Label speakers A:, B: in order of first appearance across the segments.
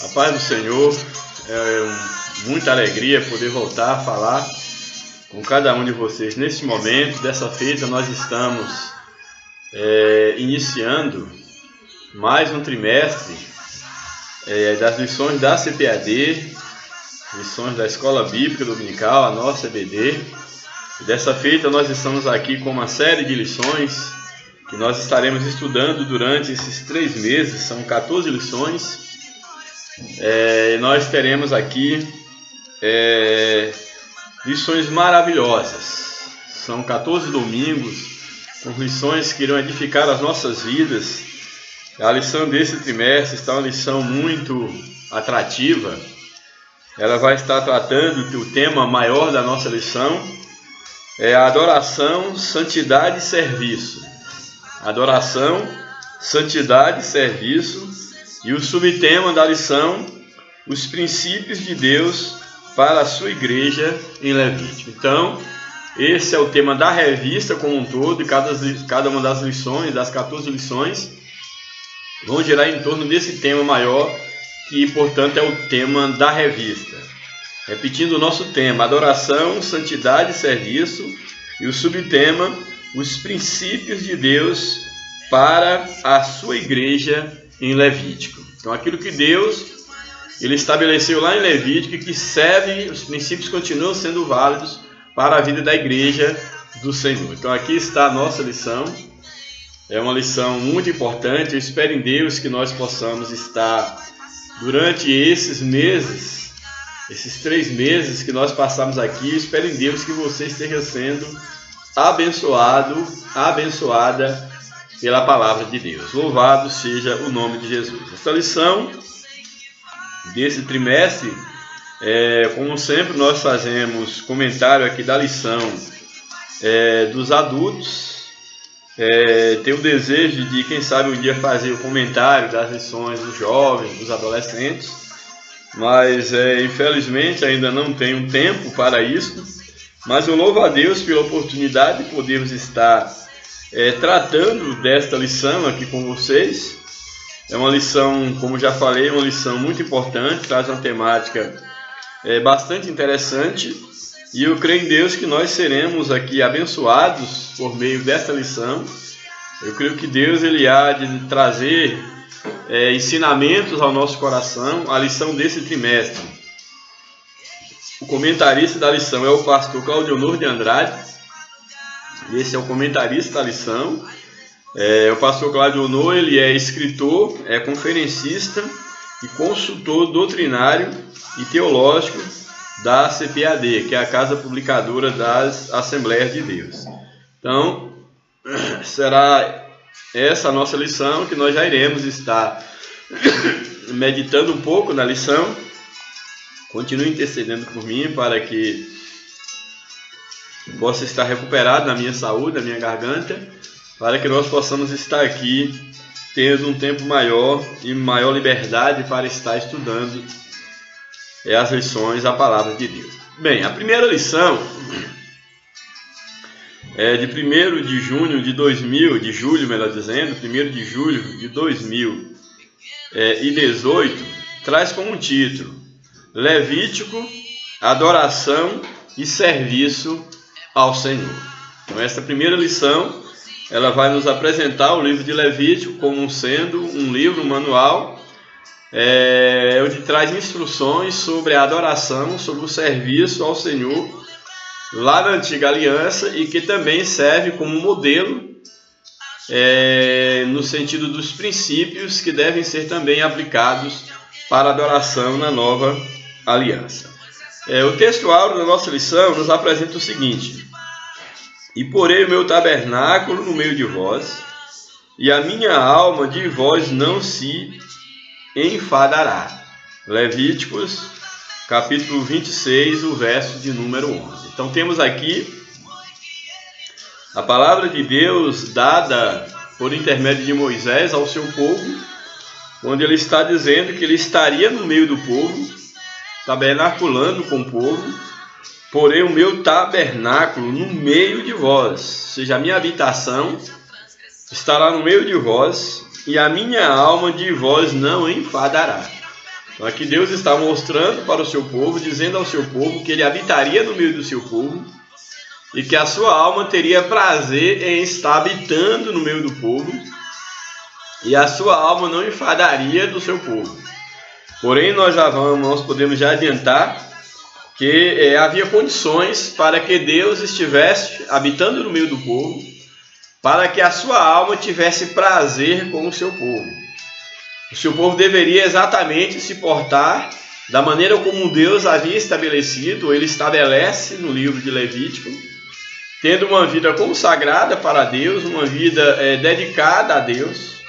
A: A paz do Senhor, muita alegria poder voltar a falar com cada um de vocês neste momento. Dessa feita nós estamos iniciando mais um trimestre das lições da CPAD, lições da Escola Bíblica Dominical, a nossa EBD. E dessa feita nós estamos aqui com uma série de lições que nós estaremos estudando durante esses 3 meses, são 14 lições. Nós teremos aqui lições maravilhosas, são 14 domingos com lições que irão edificar as nossas vidas. A lição desse trimestre está uma lição muito atrativa. Ela vai estar tratando do tema maior da nossa lição, a adoração, santidade e serviço. Adoração, santidade e serviço. E o subtema da lição, os princípios de Deus para a sua igreja em Levítico. Então, esse é o tema da revista como um todo, e cada uma das lições, das 14 lições, vão girar em torno desse tema maior, que, portanto, é o tema da revista. Repetindo o nosso tema, adoração, santidade e serviço, e o subtema, os princípios de Deus para a sua igreja em Levítico. Então, aquilo que Deus ele estabeleceu lá em Levítico, que serve, os princípios continuam sendo válidos para a vida da igreja do Senhor. Então, aqui está a nossa lição. É uma lição muito importante. Eu espero em Deus que nós possamos estar durante esses meses, esses 3 meses que nós passamos aqui. Eu espero em Deus que você esteja sendo abençoado, abençoada pela palavra de Deus. Louvado seja o nome de Jesus. Esta lição desse trimestre, como sempre, nós fazemos comentário aqui da lição dos adultos. Tenho o desejo de, quem sabe, um dia fazer o comentário das lições dos jovens, dos adolescentes, mas infelizmente ainda não tenho tempo para isso. Mas eu louvo a Deus pela oportunidade de podermos estar tratando desta lição aqui com vocês. É uma lição, como já falei, uma lição muito importante, traz uma temática bastante interessante, e eu creio em Deus que nós seremos aqui abençoados por meio desta lição. Eu creio que Deus ele há de trazer ensinamentos ao nosso coração. A lição desse trimestre, o comentarista da lição é o pastor Claudionor de Andrade. Esse é o comentarista da lição. O pastor Claudionor, ele é escritor, é conferencista e consultor doutrinário e teológico da CPAD, que é a Casa Publicadora das Assembleias de Deus. Então, será essa a nossa lição, que nós já iremos estar meditando um pouco na lição. Continue intercedendo por mim para que possa estar recuperado na minha saúde, na minha garganta, para que nós possamos estar aqui tendo um tempo maior e maior liberdade para estar estudando as lições, a palavra de Deus. Bem, a primeira lição é de 1º de junho de 2000, de julho, melhor dizendo, 1º de julho de 2018, traz como título Levítico, adoração e serviço ao Senhor. Então, essa primeira lição, ela vai nos apresentar o livro de Levítico como sendo um livro, um manual, onde traz instruções sobre a adoração, sobre o serviço ao Senhor, lá na antiga aliança, e que também serve como modelo, no sentido dos princípios que devem ser também aplicados para a adoração na nova aliança. O texto áureo da nossa lição nos apresenta o seguinte: e porei o meu tabernáculo no meio de vós, e a minha alma de vós não se enfadará. Levíticos, capítulo 26, o verso de número 11. Então temos aqui a palavra de Deus dada por intermédio de Moisés ao seu povo, onde ele está dizendo que ele estaria no meio do povo, tabernaculando com o povo. Porém o meu tabernáculo no meio de vós, ou seja, a minha habitação estará no meio de vós, e a minha alma de vós não enfadará. Então aqui Deus está mostrando para o seu povo, dizendo ao seu povo que ele habitaria no meio do seu povo e que a sua alma teria prazer em estar habitando no meio do povo e a sua alma não enfadaria do seu povo. Porém, nós podemos já adiantar que havia condições para que Deus estivesse habitando no meio do povo, para que a sua alma tivesse prazer com o seu povo. O seu povo deveria exatamente se portar da maneira como Deus havia estabelecido, ele estabelece no livro de Levítico, tendo uma vida consagrada para Deus, uma vida dedicada a Deus,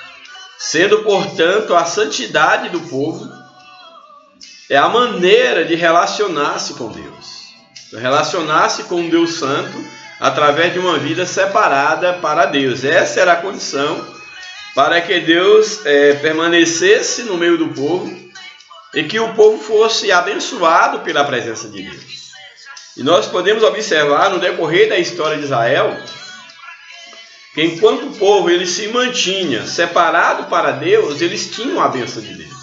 A: sendo, portanto, a santidade do povo é a maneira de relacionar-se com Deus. Relacionar-se com Deus Santo através de uma vida separada para Deus. Essa era a condição para que Deus permanecesse no meio do povo e que o povo fosse abençoado pela presença de Deus. E nós podemos observar no decorrer da história de Israel que enquanto o povo ele se mantinha separado para Deus, eles tinham a bênção de Deus.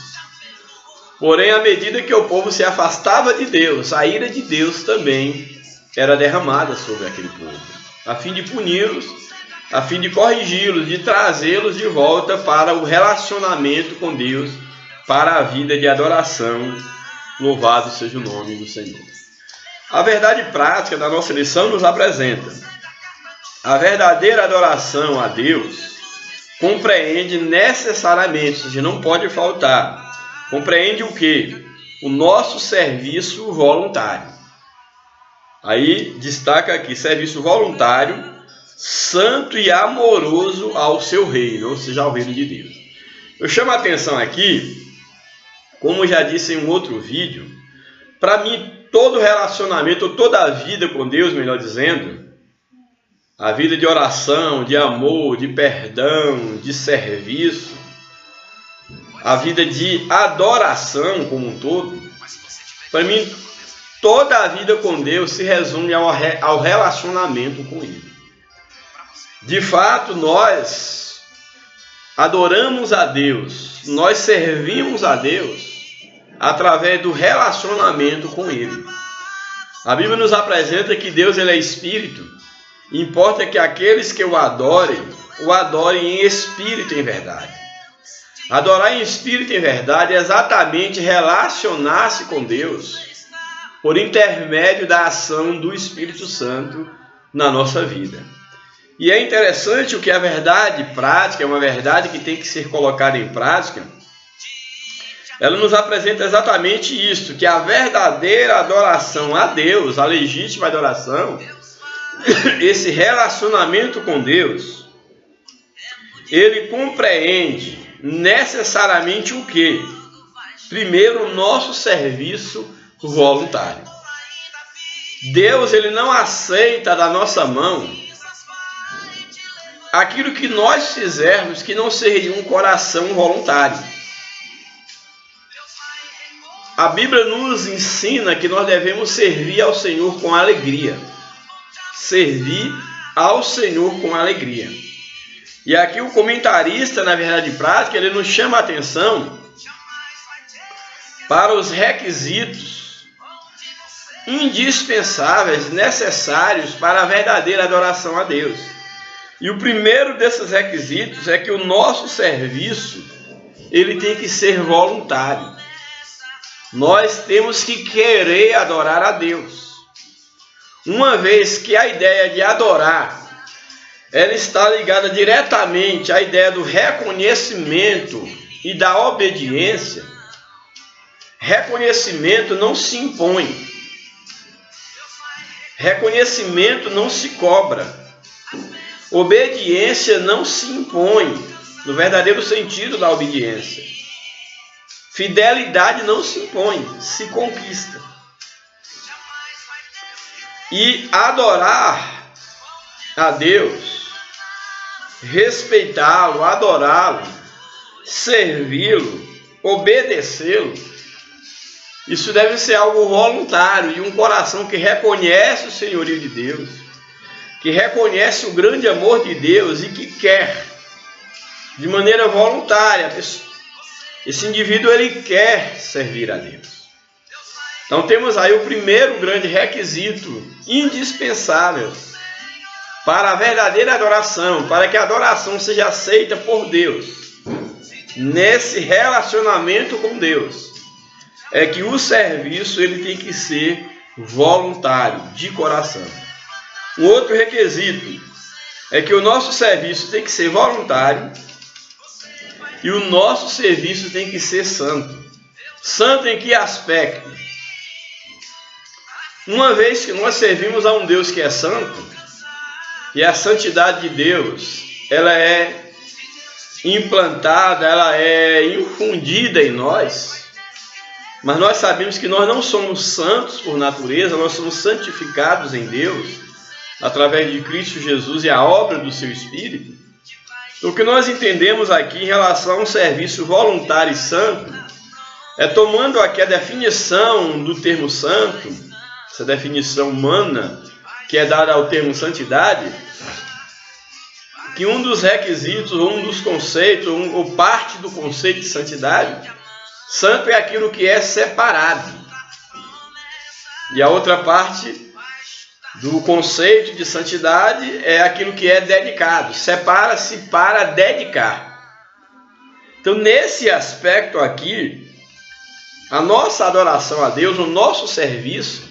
A: Porém, à medida que o povo se afastava de Deus, a ira de Deus também era derramada sobre aquele povo, a fim de puni-los, a fim de corrigi-los, de trazê-los de volta para o relacionamento com Deus, para a vida de adoração. Louvado seja o nome do Senhor. A verdade prática da nossa lição nos apresenta: a verdadeira adoração a Deus compreende necessariamente, ou seja, não pode faltar, compreende o quê? O nosso serviço voluntário. Aí destaca aqui, serviço voluntário, santo e amoroso ao seu reino, ou seja, ao reino de Deus. Eu chamo a atenção aqui, como já disse em um outro vídeo, para mim todo relacionamento, toda a vida com Deus, melhor dizendo, a vida de oração, de amor, de perdão, de serviço, a vida de adoração como um todo, para mim, toda a vida com Deus se resume ao relacionamento com Ele. De fato, nós adoramos a Deus, nós servimos a Deus através do relacionamento com Ele. A Bíblia nos apresenta que Deus ele é Espírito, importa que aqueles que o adorem em Espírito e em verdade. Adorar em Espírito e em verdade é exatamente relacionar-se com Deus por intermédio da ação do Espírito Santo na nossa vida. E é interessante o que a verdade prática, é uma verdade que tem que ser colocada em prática, ela nos apresenta exatamente isto, que a verdadeira adoração a Deus, a legítima adoração, esse relacionamento com Deus, ele compreende necessariamente o quê? Primeiro, o nosso serviço voluntário. Deus ele não aceita da nossa mão aquilo que nós fizermos que não seja um coração voluntário. A Bíblia nos ensina que nós devemos servir ao Senhor com alegria. Servir ao Senhor com alegria. E aqui o comentarista, na verdade prática, ele nos chama a atenção para os requisitos indispensáveis, necessários para a verdadeira adoração a Deus. E o primeiro desses requisitos é que o nosso serviço ele tem que ser voluntário. Nós temos que querer adorar a Deus. Uma vez que a ideia de adorar ela está ligada diretamente à ideia do reconhecimento e da obediência. Reconhecimento não se impõe. Reconhecimento não se cobra. Obediência não se impõe, no verdadeiro sentido da obediência. Fidelidade não se impõe, se conquista. E adorar a Deus, respeitá-lo, adorá-lo, servi-lo, obedecê-lo, isso deve ser algo voluntário e um coração que reconhece o senhorio de Deus, que reconhece o grande amor de Deus e que quer de maneira voluntária. Esse indivíduo ele quer servir a Deus. Então temos aí o primeiro grande requisito indispensável para a verdadeira adoração, para que a adoração seja aceita por Deus, nesse relacionamento com Deus, é que o serviço ele tem que ser voluntário, de coração. Um outro requisito é que o nosso serviço tem que ser voluntário e o nosso serviço tem que ser santo. Santo em que aspecto? Uma vez que nós servimos a um Deus que é santo, e a santidade de Deus, ela é implantada, ela é infundida em nós, mas nós sabemos que nós não somos santos por natureza, nós somos santificados em Deus, através de Cristo Jesus e a obra do seu Espírito. O que nós entendemos aqui em relação a um serviço voluntário e santo, é tomando aqui a definição do termo santo, essa definição humana, que é dada ao termo santidade, que um dos requisitos, um dos conceitos, ou parte do conceito de santidade, santo é aquilo que é separado. E a outra parte do conceito de santidade é aquilo que é dedicado. Separa-se para dedicar. Então, nesse aspecto aqui, a nossa adoração a Deus, o nosso serviço,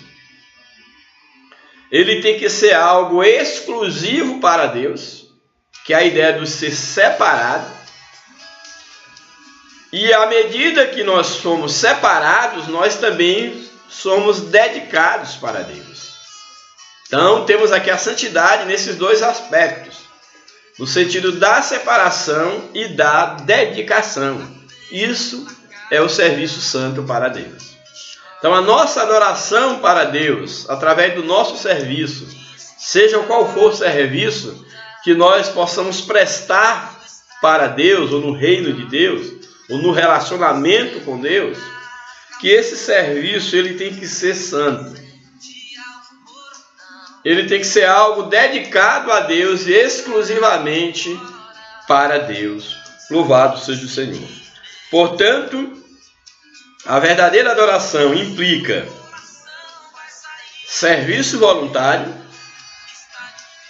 A: ele tem que ser algo exclusivo para Deus, que é a ideia de ser separado. E à medida que nós somos separados, nós também somos dedicados para Deus. Então, temos aqui a santidade nesses dois aspectos, no sentido da separação e da dedicação. Isso é o serviço santo para Deus. Então, a nossa adoração para Deus, através do nosso serviço, seja qual for o serviço que nós possamos prestar para Deus, ou no reino de Deus, ou no relacionamento com Deus, que esse serviço ele tem que ser santo. Ele tem que ser algo dedicado a Deus e exclusivamente para Deus. Louvado seja o Senhor. Portanto, a verdadeira adoração implica serviço voluntário,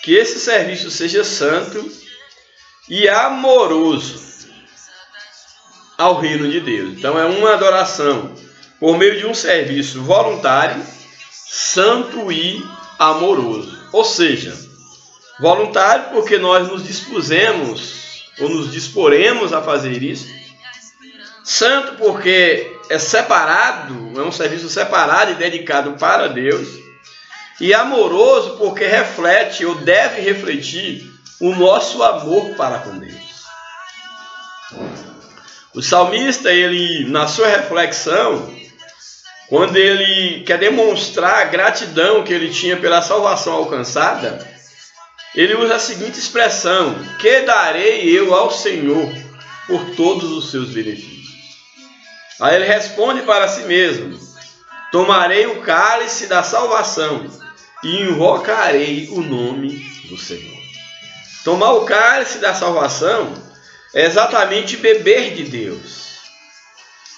A: que esse serviço seja santo e amoroso ao reino de Deus. Então é uma adoração por meio de um serviço voluntário, santo e amoroso. Ou seja, voluntário porque nós nos dispusemos ou nos disporemos a fazer isso. Santo porque é separado, é um serviço separado e dedicado para Deus. E amoroso porque reflete ou deve refletir o nosso amor para com Deus. O salmista, ele, na sua reflexão, quando ele quer demonstrar a gratidão que ele tinha pela salvação alcançada, ele usa a seguinte expressão: que darei eu ao Senhor por todos os seus benefícios? Aí ele responde para si mesmo: tomarei o cálice da salvação e invocarei o nome do Senhor. Tomar o cálice da salvação é exatamente beber de Deus.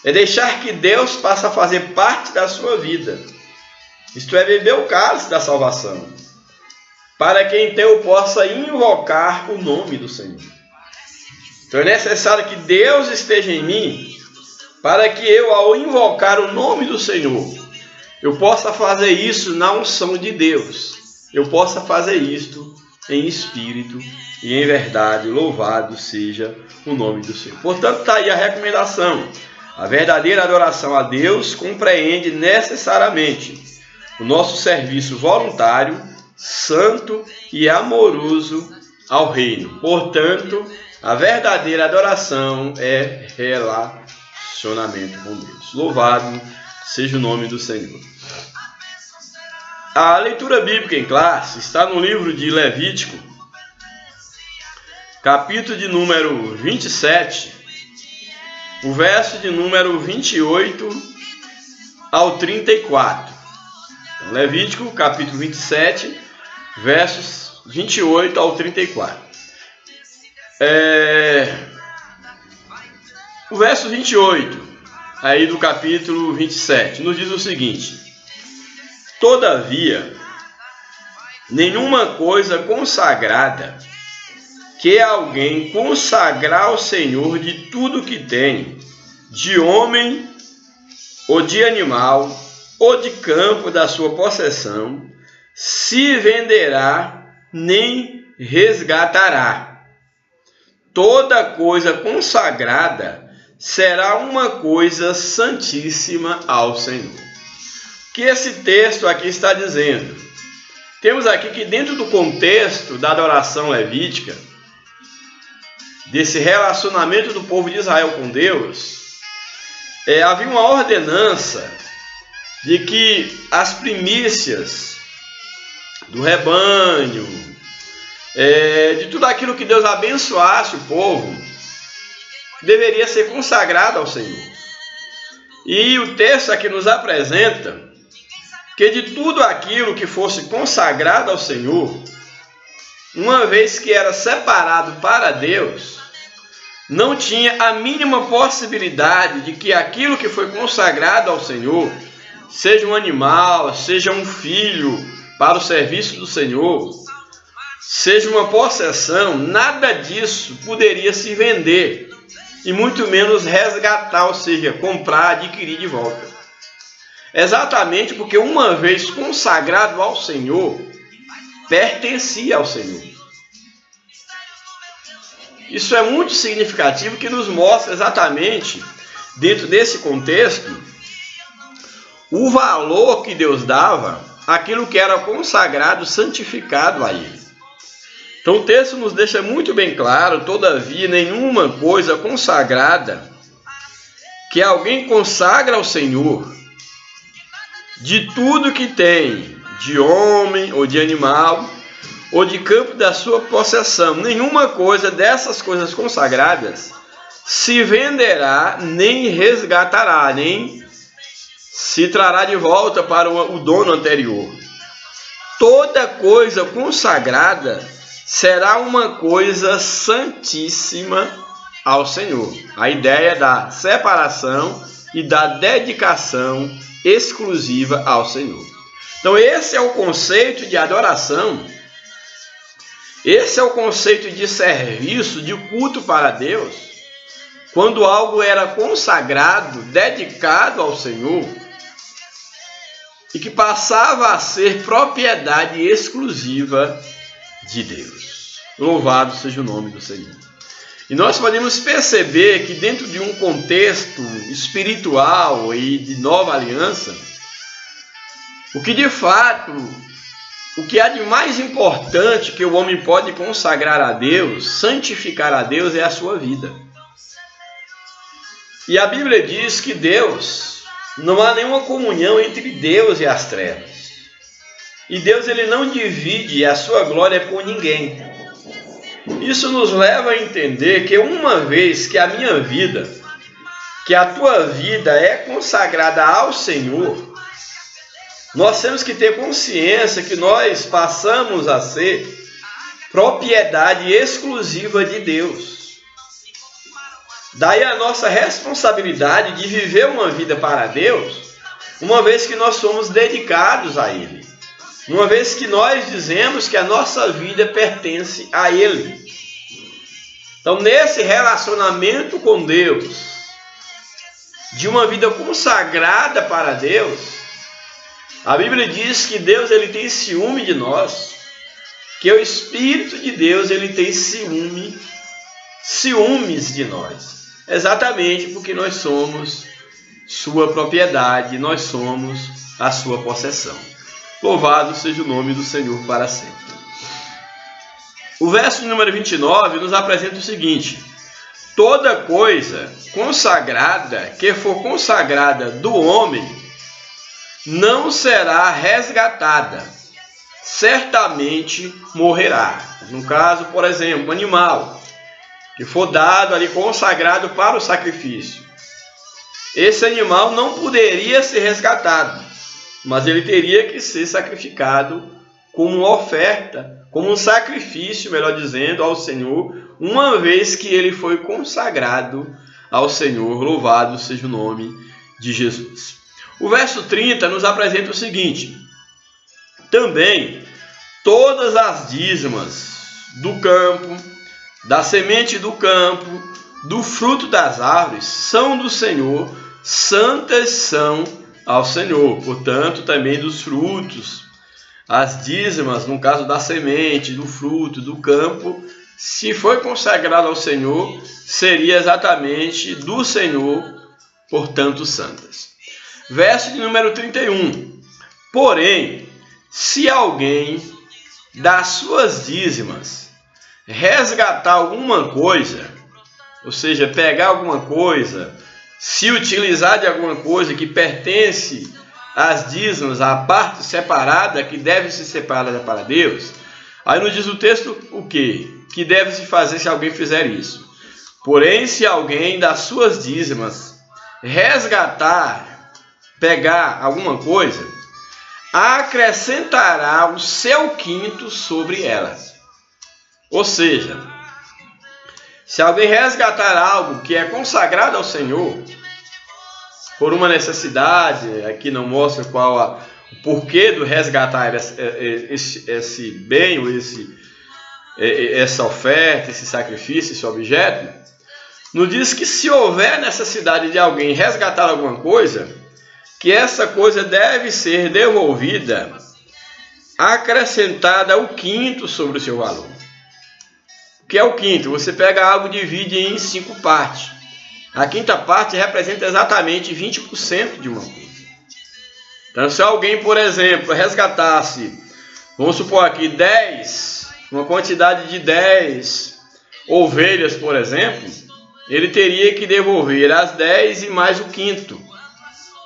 A: É deixar que Deus passe a fazer parte da sua vida. Isto é, beber o cálice da salvação, para que então eu possa invocar o nome do Senhor. Então é necessário que Deus esteja em mim, para que eu, ao invocar o nome do Senhor, eu possa fazer isso na unção de Deus. Eu possa fazer isto em espírito e em verdade. Louvado seja o nome do Senhor. Portanto, está aí a recomendação. A verdadeira adoração a Deus compreende necessariamente o nosso serviço voluntário, santo e amoroso ao reino. Portanto, a verdadeira adoração é relacionamento com Deus. Louvado seja o nome do Senhor. A leitura bíblica em classe está no livro de Levítico, capítulo de número 27, o verso de número 28 ao 34. Então, Levítico, capítulo 27, versos 28 ao 34. O verso 28, aí do capítulo 27, nos diz o seguinte: todavia, nenhuma coisa consagrada que alguém consagrar ao Senhor de tudo que tem, de homem ou de animal, ou de campo da sua possessão, se venderá nem resgatará. Toda coisa consagrada será uma coisa santíssima ao Senhor. O que esse texto aqui está dizendo? Temos aqui que dentro do contexto da adoração levítica, desse relacionamento do povo de Israel com Deus, havia uma ordenança de que as primícias do rebanho, de tudo aquilo que Deus abençoasse o povo, deveria ser consagrado ao Senhor. E o texto aqui nos apresenta que de tudo aquilo que fosse consagrado ao Senhor, uma vez que era separado para Deus, não tinha a mínima possibilidade de que aquilo que foi consagrado ao Senhor, seja um animal, seja um filho para o serviço do Senhor, seja uma possessão, nada disso poderia se vender, e muito menos resgatar, ou seja, comprar, adquirir de volta. Exatamente porque uma vez consagrado ao Senhor, pertencia ao Senhor. Isso é muito significativo, que nos mostra exatamente, dentro desse contexto, o valor que Deus dava àquilo que era consagrado, santificado a Ele. Então o texto nos deixa muito bem claro: todavia, nenhuma coisa consagrada que alguém consagra ao Senhor, de tudo que tem, de homem ou de animal, ou de campo da sua possessão, nenhuma coisa dessas coisas consagradas se venderá, nem resgatará, nem se trará de volta para o dono anterior. Toda coisa consagrada será uma coisa santíssima ao Senhor. A ideia da separação e da dedicação exclusiva ao Senhor. Então esse é o conceito de adoração. Esse é o conceito de serviço, de culto para Deus, quando algo era consagrado, dedicado ao Senhor, e que passava a ser propriedade exclusiva de Deus. Louvado seja o nome do Senhor. E nós podemos perceber que dentro de um contexto espiritual e de nova aliança, o que de fato, o que há de mais importante que o homem pode consagrar a Deus, santificar a Deus, é a sua vida. E a Bíblia diz que Deus, não há nenhuma comunhão entre Deus e as trevas. E Deus, ele não divide a sua glória com ninguém. Isso nos leva a entender que uma vez que a minha vida, que a tua vida é consagrada ao Senhor, nós temos que ter consciência que nós passamos a ser propriedade exclusiva de Deus. Daí a nossa responsabilidade de viver uma vida para Deus, uma vez que nós somos dedicados a Ele. Uma vez que nós dizemos que a nossa vida pertence a Ele. Então, nesse relacionamento com Deus, de uma vida consagrada para Deus, a Bíblia diz que Deus, ele tem ciúme de nós, que o Espírito de Deus, ele tem ciúmes de nós. Exatamente porque nós somos sua propriedade, nós somos a sua possessão. Louvado seja o nome do Senhor para sempre. O verso número 29 nos apresenta o seguinte: toda coisa consagrada que for consagrada do homem não será resgatada, certamente morrerá. No caso, por exemplo, animal que for dado ali consagrado para o sacrifício, esse animal não poderia ser resgatado, mas ele teria que ser sacrificado como uma oferta, como um sacrifício, melhor dizendo, ao Senhor, uma vez que ele foi consagrado ao Senhor. Louvado seja o nome de Jesus. O verso 30 nos apresenta o seguinte: também todas as dízimas do campo, da semente do campo, do fruto das árvores, são do Senhor, santas são ao Senhor. Portanto, também dos frutos, as dízimas, no caso da semente, do fruto, do campo, se foi consagrado ao Senhor, seria exatamente do Senhor, portanto, santas. Verso de número 31. Porém, se alguém das suas dízimas resgatar alguma coisa, ou seja, pegar alguma coisa, se utilizar de alguma coisa que pertence às dízimas, à parte separada, que deve ser separada para Deus, aí nos diz o texto o quê? Que deve se fazer se alguém fizer isso. Porém, se alguém das suas dízimas resgatar, pegar alguma coisa, acrescentará o seu quinto sobre elas. Ou seja, se alguém resgatar algo que é consagrado ao Senhor, por uma necessidade, aqui não mostra qual o porquê do resgatar esse bem, ou essa oferta, esse sacrifício, esse objeto, nos diz que se houver necessidade de alguém resgatar alguma coisa, que essa coisa deve ser devolvida, acrescentada o quinto sobre o seu valor. O que é o quinto? Você pega algo e divide em 5 partes. A quinta parte representa exatamente 20% de uma coisa. Então, se alguém, por exemplo, resgatasse, vamos supor aqui, 10, uma quantidade de 10 ovelhas, por exemplo, ele teria que devolver as 10 e mais o quinto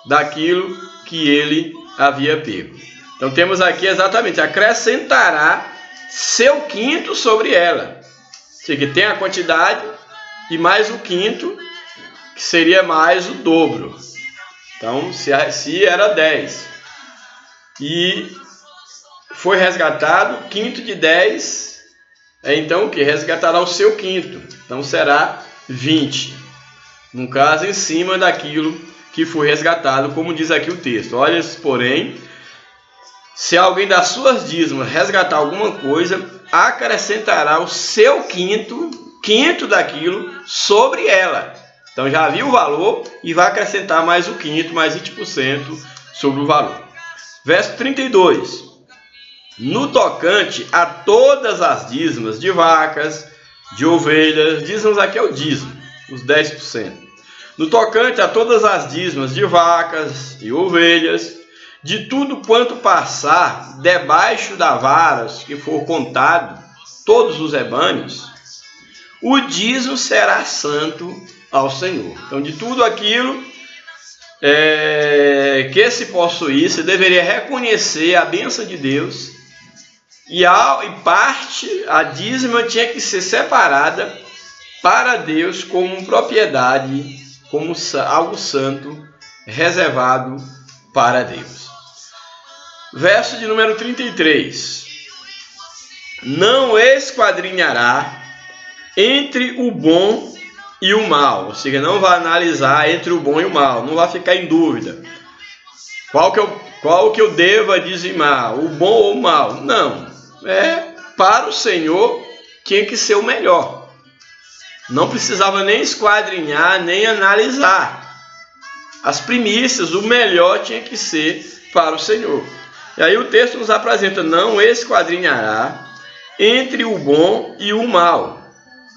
A: daquilo que ele havia pego. Então temos aqui exatamente, acrescentará seu quinto sobre ela. Ou seja, que tem a quantidade e mais o quinto, que seria mais o dobro. Então, se era 10 e foi resgatado, quinto de 10, então o que? Resgatará o seu quinto. Então será 20. No caso, em cima daquilo que foi resgatado, como diz aqui o texto. Olha, porém, se alguém das suas dízimas resgatar alguma coisa, acrescentará o seu quinto daquilo sobre ela. Então já viu o valor e vai acrescentar mais o quinto, mais 20% sobre o valor. Verso 32. No tocante a todas as dízimas de vacas, de ovelhas, dízimos aqui é o dízimo, os 10%. No tocante a todas as dízimas de vacas e ovelhas, de tudo quanto passar debaixo da varas que for contado, todos os rebanhos, o dízimo será santo ao Senhor. Então, de tudo aquilo que se possuísse, deveria reconhecer a bênção de Deus, e parte, a dízima tinha que ser separada para Deus como propriedade, como algo santo, reservado para Deus. Verso de número 33. Não esquadrinhará entre o bom e o mal. Ou seja, não vai analisar entre o bom e o mal. Não vai ficar em dúvida. Qual que eu deva dizimar? O bom ou o mal? Não. Para o Senhor tinha que ser o melhor. Não precisava nem esquadrinhar, nem analisar. As primícias, o melhor tinha que ser para o Senhor. E aí o texto nos apresenta: não esquadrinhará entre o bom e o mal,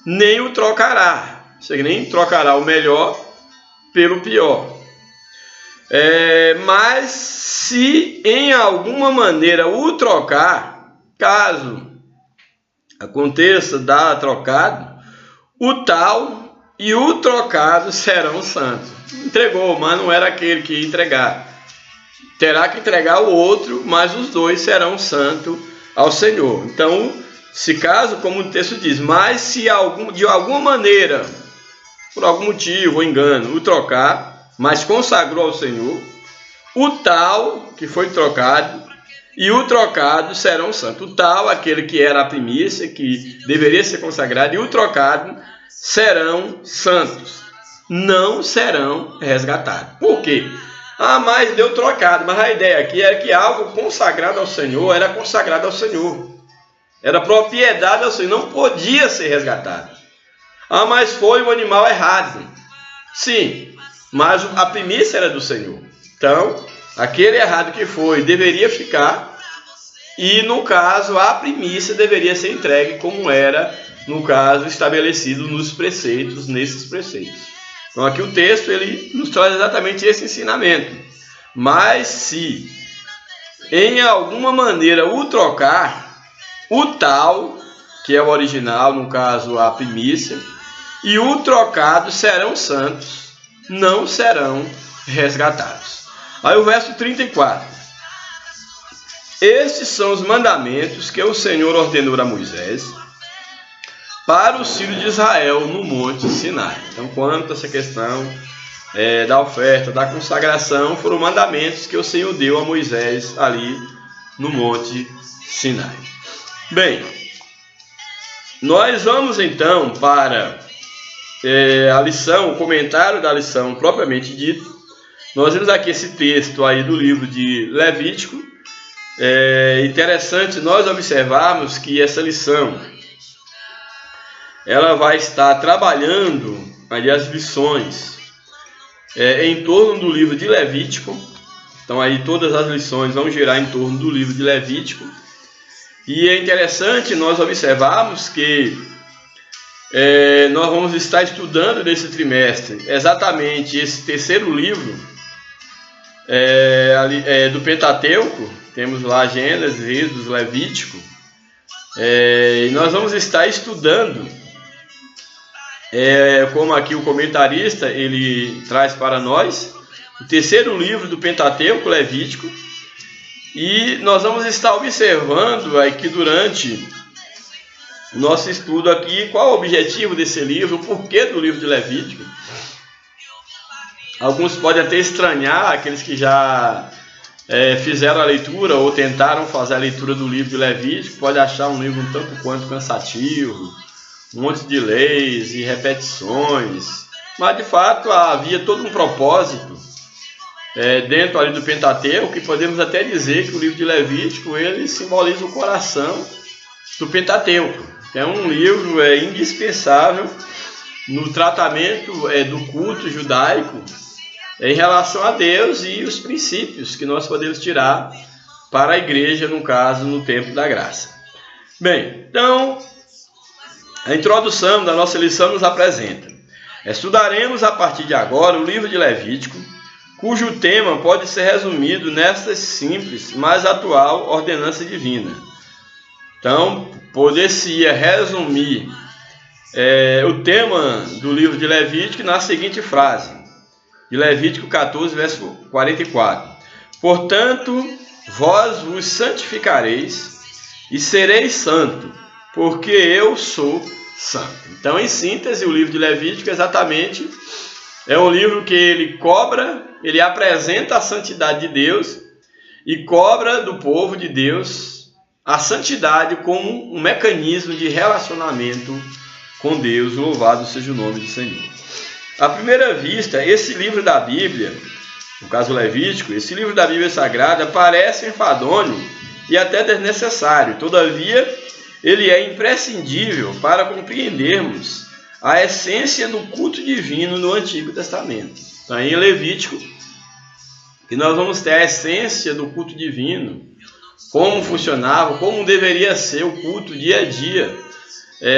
A: nem o trocará. Ou seja, nem trocará o melhor pelo pior. Mas se em alguma maneira o trocar, caso aconteça dar trocado, o tal e o trocado serão santos. Entregou, mas não era aquele que ia entregar. Terá que entregar o outro, mas os dois serão santos ao Senhor. Então, se caso, como o texto diz, mas se de alguma maneira, por algum motivo ou engano, o trocar, mas consagrou ao Senhor, o tal que foi trocado e o trocado serão santos. O tal, aquele que era a primícia, que deveria ser consagrado, e o trocado serão santos. não serão resgatados. Por quê? Mas deu trocado. Mas a ideia aqui era que algo consagrado ao Senhor era consagrado ao Senhor. Era propriedade ao Senhor, não podia ser resgatado. Mas foi o animal errado. Sim, mas a primícia era do Senhor. Então, aquele errado que foi deveria ficar, e no caso a primícia deveria ser entregue como era, no caso, estabelecido nos preceitos, nesses preceitos. Então aqui o texto ele nos traz exatamente esse ensinamento. Mas se em alguma maneira o trocar, o tal, que é o original, no caso a primícia, e o trocado serão santos, não serão resgatados. Aí o verso 34. Estes são os mandamentos que o Senhor ordenou a Moisés para os filhos de Israel no monte Sinai. Então, quanto a essa questão da oferta, da consagração, foram mandamentos que o Senhor deu a Moisés ali no monte Sinai. Bem, nós vamos então para a lição, o comentário da lição propriamente dito. Nós vemos aqui esse texto aí do livro de Levítico. É interessante nós observarmos que essa lição ela vai estar trabalhando ali as lições em torno do livro de Levítico. Então aí todas as lições vão girar em torno do livro de Levítico. E é interessante nós observarmos que nós vamos estar estudando nesse trimestre exatamente esse terceiro livro do Pentateuco. Temos lá Gênesis, Êxodo, Levítico. E nós vamos estar estudando, como aqui o comentarista ele traz para nós, o terceiro livro do Pentateuco, Levítico. E nós vamos estar observando aqui durante o nosso estudo aqui qual o objetivo desse livro, o porquê do livro de Levítico. Alguns podem até estranhar, aqueles que já fizeram a leitura ou tentaram fazer a leitura do livro de Levítico, pode achar um livro um tanto quanto cansativo, um monte de leis e repetições, mas de fato havia todo um propósito dentro ali do Pentateuco, que podemos até dizer que o livro de Levítico ele simboliza o coração do Pentateuco. É um livro indispensável no tratamento do culto judaico em relação a Deus e os princípios que nós podemos tirar para a igreja, no caso, no tempo da graça. Bem, então, a introdução da nossa lição nos apresenta: estudaremos a partir de agora o livro de Levítico, cujo tema pode ser resumido nesta simples, mas atual ordenança divina. Então, poder-se-ia resumir o tema do livro de Levítico na seguinte frase, de Levítico 14, verso 44. Portanto, vós vos santificareis e sereis santo, porque eu sou santo. Então, em síntese, o livro de Levítico exatamente é um livro que ele apresenta a santidade de Deus e cobra do povo de Deus a santidade como um mecanismo de relacionamento com Deus. Louvado seja o nome do Senhor. À primeira vista, esse livro da Bíblia, no caso Levítico, esse livro da Bíblia Sagrada parece enfadonho e até desnecessário. Todavia, ele é imprescindível para compreendermos a essência do culto divino no Antigo Testamento. Então, em Levítico, que nós vamos ter a essência do culto divino, como funcionava, como deveria ser o culto dia a dia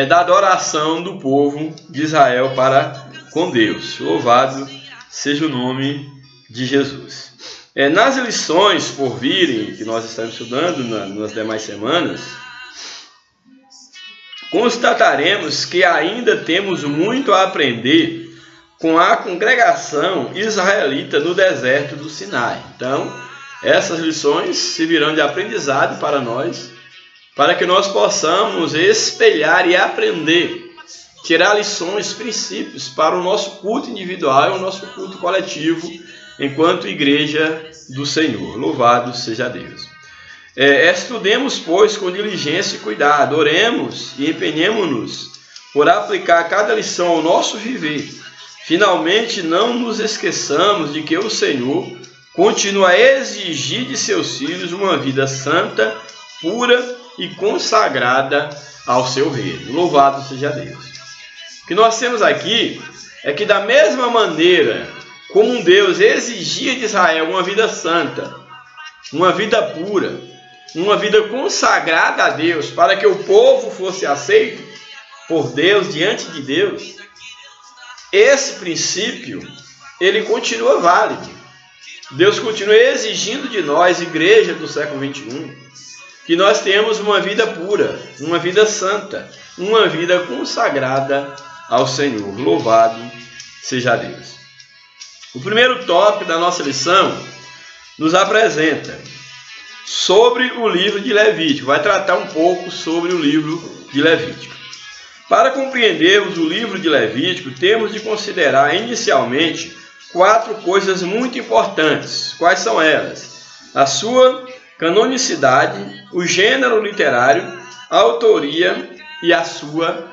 A: da adoração do povo de Israel para com Deus. Louvado seja o nome de Jesus. Nas lições por virem, que nós estamos estudando nas demais semanas, constataremos que ainda temos muito a aprender com a congregação israelita no deserto do Sinai. Então, essas lições servirão de aprendizado para nós, para que nós possamos espelhar e aprender, tirar lições, princípios para o nosso culto individual e o nosso culto coletivo, enquanto igreja do Senhor. Louvado seja Deus. Estudemos, pois, com diligência e cuidado, oremos e empenhemo-nos por aplicar cada lição ao nosso viver, finalmente não nos esqueçamos de que o Senhor continua a exigir de seus filhos uma vida santa, pura e consagrada ao seu reino. Louvado seja Deus. O que nós temos aqui é que, da mesma maneira como Deus exigia de Israel uma vida santa, uma vida pura, uma vida consagrada a Deus, para que o povo fosse aceito por Deus, diante de Deus, esse princípio, ele continua válido. Deus continua exigindo de nós, igreja do século XXI, que nós tenhamos uma vida pura, uma vida santa, uma vida consagrada ao Senhor. Louvado seja Deus. O primeiro tópico da nossa lição nos apresenta sobre o livro de Levítico. Vai tratar um pouco sobre o livro de Levítico. Para compreendermos o livro de Levítico, temos de considerar inicialmente 4 coisas muito importantes. Quais são elas? A sua canonicidade, o gênero literário, a autoria e a sua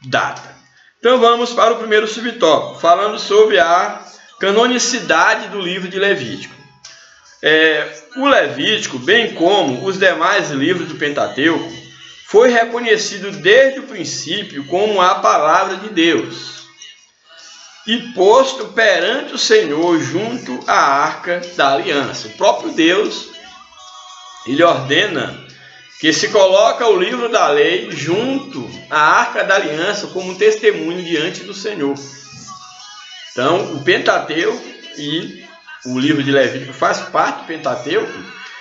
A: data. Então vamos para o primeiro subtópico, falando sobre a canonicidade do livro de Levítico. O Levítico, bem como os demais livros do Pentateuco, foi reconhecido desde o princípio como a palavra de Deus e posto perante o Senhor junto à arca da aliança. O próprio Deus, ele ordena que se coloca o livro da lei junto à arca da aliança como testemunho diante do Senhor. Então, o Pentateuco e o livro de Levítico faz parte do Pentateuco,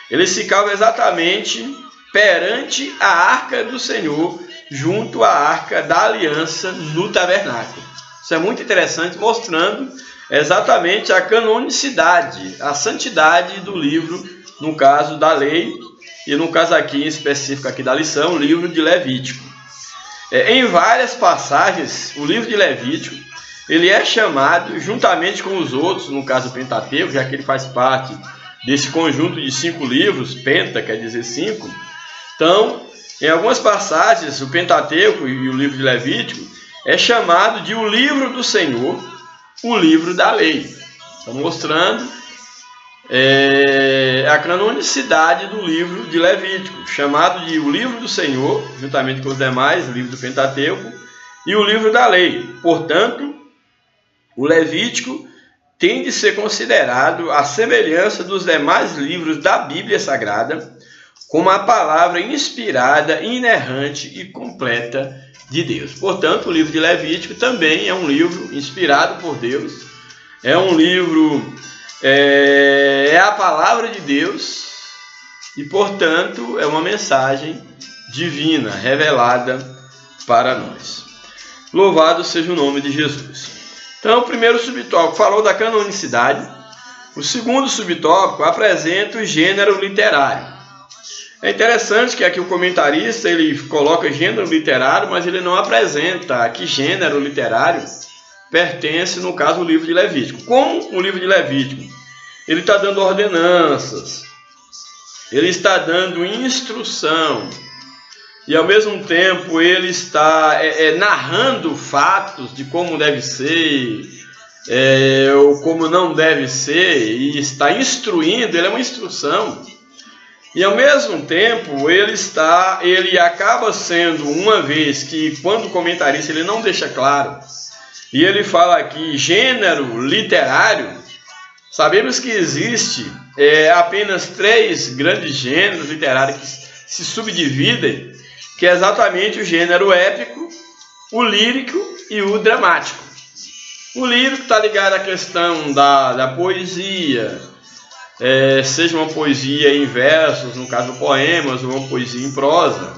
A: eles ficavam exatamente perante a arca do Senhor, junto à arca da aliança no tabernáculo. Isso é muito interessante, mostrando exatamente a canonicidade, a santidade do livro, no caso da lei, e no caso aqui em específico aqui da lição, o livro de Levítico. Em várias passagens, o livro de Levítico, ele é chamado, juntamente com os outros, no caso o Pentateuco, já que ele faz parte desse conjunto de 5 livros, penta quer dizer 5. Então, em algumas passagens, o Pentateuco e o livro de Levítico é chamado de o livro do Senhor, o livro da lei. Então, mostrando a canonicidade do livro de Levítico, chamado de o livro do Senhor, juntamente com os demais, o livro do Pentateuco, e o livro da lei. Portanto, o Levítico tem de ser considerado a semelhança dos demais livros da Bíblia Sagrada, como a palavra inspirada, inerrante e completa de Deus. Portanto, o livro de Levítico também é um livro inspirado por Deus, é um livro, é a palavra de Deus e, portanto, é uma mensagem divina, revelada para nós. Louvado seja o nome de Jesus. Então, o primeiro subtópico falou da canonicidade. O segundo subtópico apresenta o gênero literário. É interessante que aqui o comentarista ele coloca gênero literário, mas ele não apresenta a que gênero literário pertence, no caso, o livro de Levítico. Como o livro de Levítico, ele está dando ordenanças, ele está dando instrução, e ao mesmo tempo ele está narrando fatos de como deve ser, ou como não deve ser, e está instruindo, ele é uma instrução. E ao mesmo tempo ele acaba sendo, uma vez que quando o comentarista ele não deixa claro, e ele fala aqui gênero literário, sabemos que existe apenas 3 grandes gêneros literários que se subdividem, que é exatamente o gênero épico, o lírico e o dramático. O lírico está ligado à questão da poesia, seja uma poesia em versos, no caso poemas, ou uma poesia em prosa,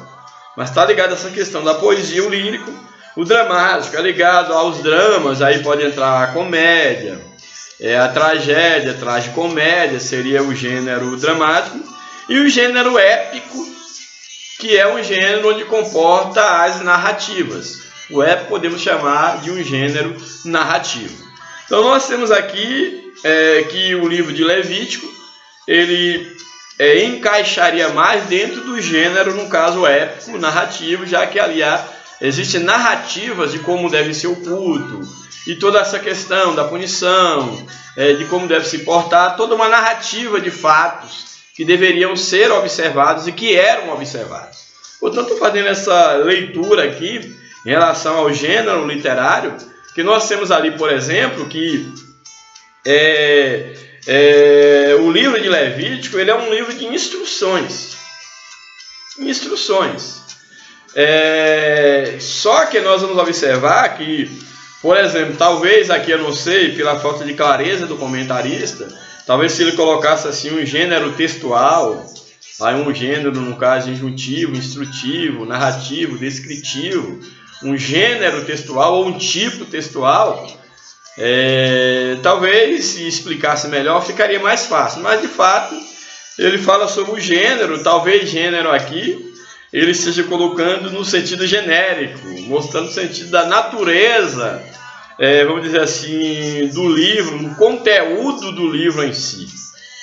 A: mas está ligado a essa questão da poesia, o lírico. O dramático é ligado aos dramas, aí pode entrar a comédia, a tragédia, a tragicomédia seria o gênero dramático, e o gênero épico, que é um gênero onde comporta as narrativas. O épico podemos chamar de um gênero narrativo. Então nós temos aqui que o livro de Levítico, ele encaixaria mais dentro do gênero, no caso épico, narrativo, já que ali existem narrativas de como deve ser o culto, e toda essa questão da punição, de como deve se portar, toda uma narrativa de fatos que deveriam ser observados e que eram observados. Portanto, estou fazendo essa leitura aqui em relação ao gênero literário, que nós temos ali, por exemplo, que o livro de Levítico ele é um livro de instruções. Só que nós vamos observar que, por exemplo, talvez aqui, eu não sei, pela falta de clareza do comentarista, talvez se ele colocasse assim um gênero textual, aí um gênero, no caso, injuntivo, instrutivo, narrativo, descritivo, um gênero textual ou um tipo textual, talvez se explicasse melhor ficaria mais fácil, mas de fato ele fala sobre o gênero, talvez gênero aqui ele esteja colocando no sentido genérico, mostrando o sentido da natureza, vamos dizer assim, do livro, no conteúdo do livro em si.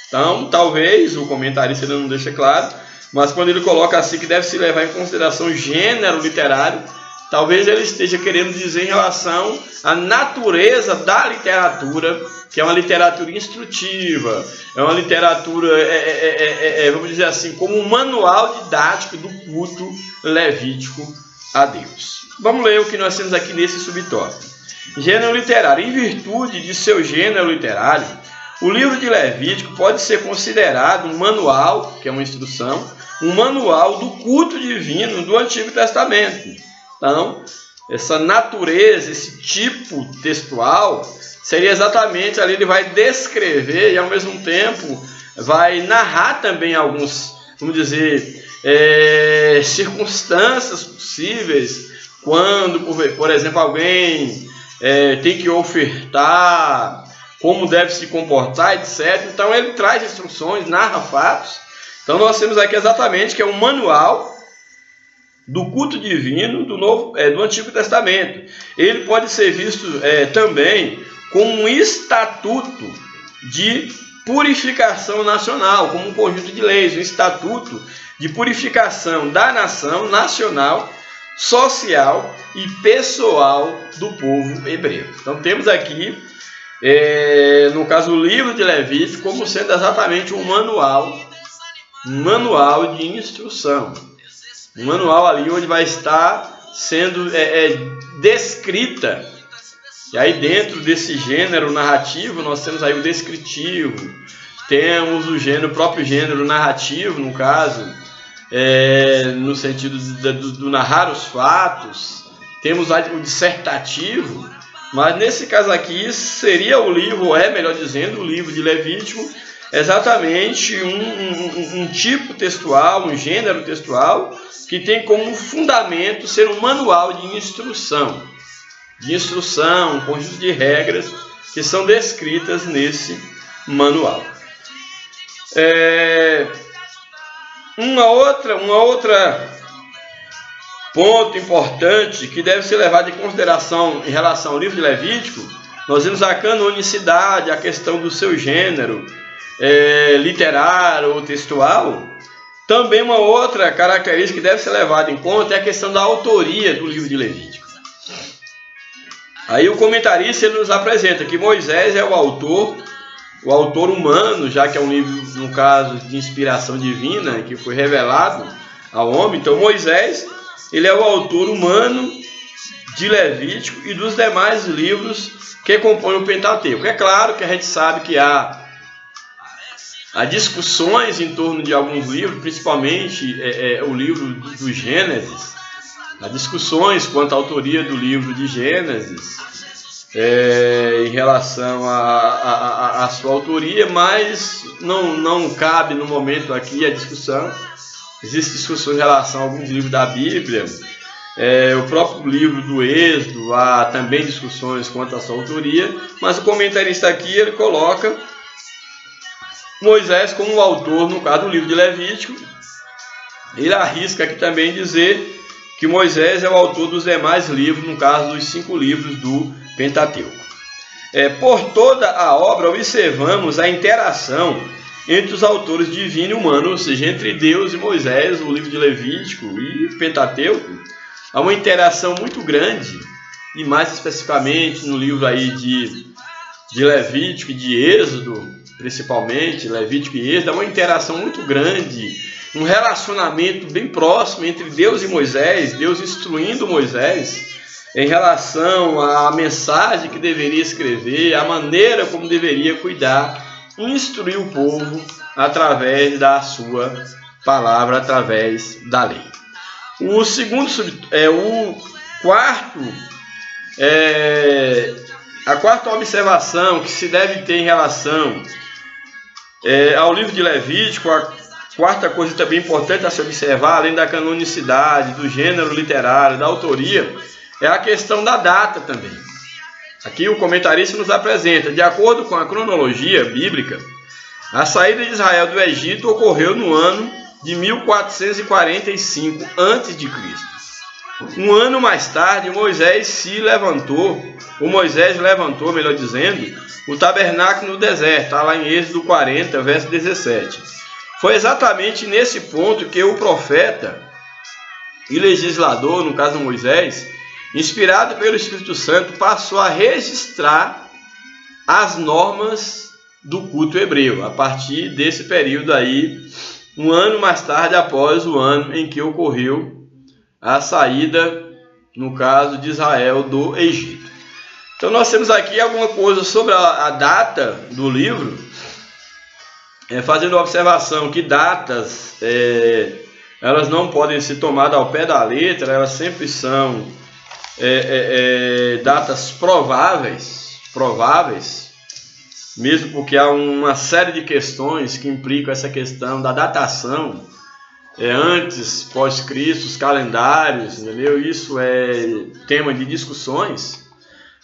A: Então, talvez, o comentarista ele não deixa claro, mas quando ele coloca assim que deve se levar em consideração o gênero literário, talvez ele esteja querendo dizer em relação à natureza da literatura, que é uma literatura instrutiva, é uma literatura, vamos dizer assim, como um manual didático do culto levítico a Deus. Vamos ler o que nós temos aqui nesse subtópico. Gênero literário. Em virtude de seu gênero literário, o livro de Levítico pode ser considerado um manual, que é uma instrução, um manual do culto divino do Antigo Testamento. Então, essa natureza, esse tipo textual, seria exatamente ali, ele vai descrever e ao mesmo tempo vai narrar também alguns, vamos dizer, circunstâncias possíveis, quando, por exemplo, alguém tem que ofertar, como deve se comportar, etc. Então ele traz instruções, narra fatos. Então nós temos aqui exatamente que é um manual do culto divino do Antigo Testamento. Ele pode ser visto também como um estatuto de purificação nacional, como um conjunto de leis, um estatuto de purificação da nação nacional, social e pessoal do povo hebreu. Então temos aqui, no caso, o livro de Levítico como sendo exatamente um manual de instrução. Um manual ali onde vai estar sendo descrita. E aí dentro desse gênero narrativo nós temos aí o descritivo, temos o próprio gênero narrativo, no caso, no sentido do narrar os fatos, temos o dissertativo, mas nesse caso aqui seria o livro, melhor dizendo, o livro de Levítico, exatamente um tipo textual, um gênero textual, que tem como fundamento ser um manual de instrução, um conjunto de regras que são descritas nesse manual. Uma outra ponto importante que deve ser levado em consideração em relação ao livro de Levítico, nós vemos a canonicidade, a questão do seu gênero literário ou textual. Também uma outra característica que deve ser levada em conta é a questão da autoria do livro de Levítico. Aí o comentarista ele nos apresenta que Moisés é o autor humano, já que é um livro, no caso, de inspiração divina, que foi revelado ao homem. Então Moisés ele é o autor humano de Levítico e dos demais livros que compõem o Pentateuco. É claro que a gente sabe que há discussões em torno de alguns livros, principalmente o livro do Gênesis. Há discussões quanto à autoria do livro de Gênesis, em relação à sua autoria, mas não cabe no momento aqui a discussão. Existem discussões em relação a alguns livros da Bíblia, o próprio livro do Êxodo, há também discussões quanto à sua autoria, mas o comentarista aqui ele coloca Moisés como o autor, no caso do livro de Levítico. Ele arrisca aqui também dizer que Moisés é o autor dos demais livros, no caso dos 5 livros do Pentateuco. Por toda a obra observamos a interação entre os autores divino e humano, ou seja, entre Deus e Moisés, o livro de Levítico e Pentateuco. Há uma interação muito grande e mais especificamente no livro aí de Levítico e de Êxodo, principalmente, Levítico e Êxodo, é uma interação muito grande, um relacionamento bem próximo entre Deus e Moisés, Deus instruindo Moisés em relação à mensagem que deveria escrever, a maneira como deveria cuidar, instruir o povo através da sua palavra, através da lei. A quarta observação que se deve ter em relação ao livro de Levítico, a quarta coisa também importante a se observar, além da canonicidade, do gênero literário, da autoria, é a questão da data também. Aqui o comentarista nos apresenta, de acordo com a cronologia bíblica, a saída de Israel do Egito ocorreu no ano de 1445 a.C. Um ano mais tarde, Moisés levantou, melhor dizendo, o tabernáculo no deserto, está lá em Êxodo 40, verso 17. Foi exatamente nesse ponto que o profeta e legislador, no caso Moisés, inspirado pelo Espírito Santo, passou a registrar as normas do culto hebreu, a partir desse período aí, um ano mais tarde após o ano em que ocorreu a saída, no caso de Israel, do Egito. Então nós temos aqui alguma coisa sobre a data do livro, fazendo a observação que datas, elas não podem ser tomadas ao pé da letra, elas sempre são datas prováveis, mesmo porque há uma série de questões que implicam essa questão da datação, antes, pós-Cristo, os calendários, entendeu? Isso é tema de discussões,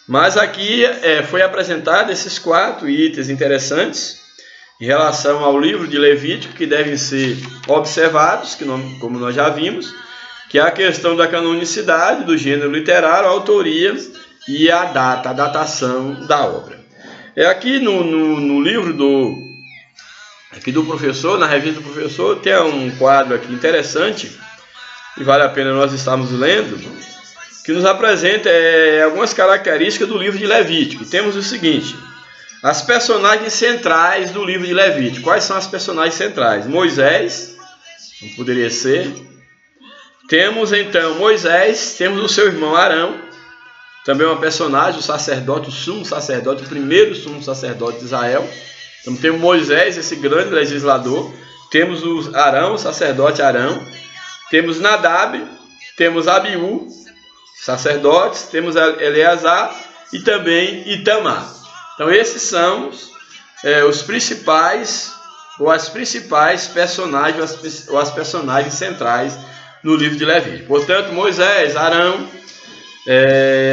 A: mas aqui foi apresentado esses 4 itens interessantes em relação ao livro de Levítico que devem ser observados, como nós já vimos, que é a questão da canonicidade, do gênero literário, a autoria e a datação da obra. Aqui no livro do professor, na revista do professor, tem um quadro aqui interessante, e vale a pena nós estarmos lendo, que nos apresenta algumas características do livro de Levítico. Temos o seguinte: as personagens centrais do livro de Levítico. Quais são as personagens centrais? Moisés, não poderia ser. Temos então Moisés, temos o seu irmão Arão, também uma personagem, o sacerdote, o sumo sacerdote, o primeiro sumo sacerdote de Israel. Então temos Moisés, esse grande legislador, temos o Arão, o sacerdote Arão, temos Nadab, temos Abiú, sacerdotes, temos Eleazar e também Itamar. Então esses são os principais, ou as principais personagens, ou as personagens centrais no livro de Levítico. Portanto, Moisés, Arão,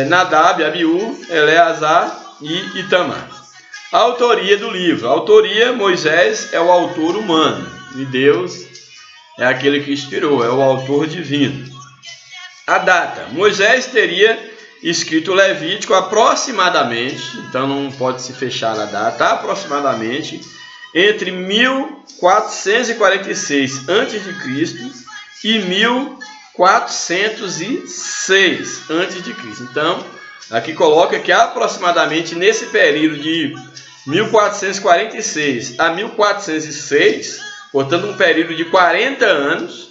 A: Nadab, Abiú, Eleazar e Itamar. A autoria do livro. A autoria, Moisés é o autor humano e Deus é aquele que inspirou, é o autor divino. A data. Moisés teria escrito o Levítico aproximadamente, então não pode se fechar na data, aproximadamente entre 1446 a.C. e 1406 a.C. Então, aqui coloca que aproximadamente nesse período de 1446 a 1406, portanto um período de 40 anos,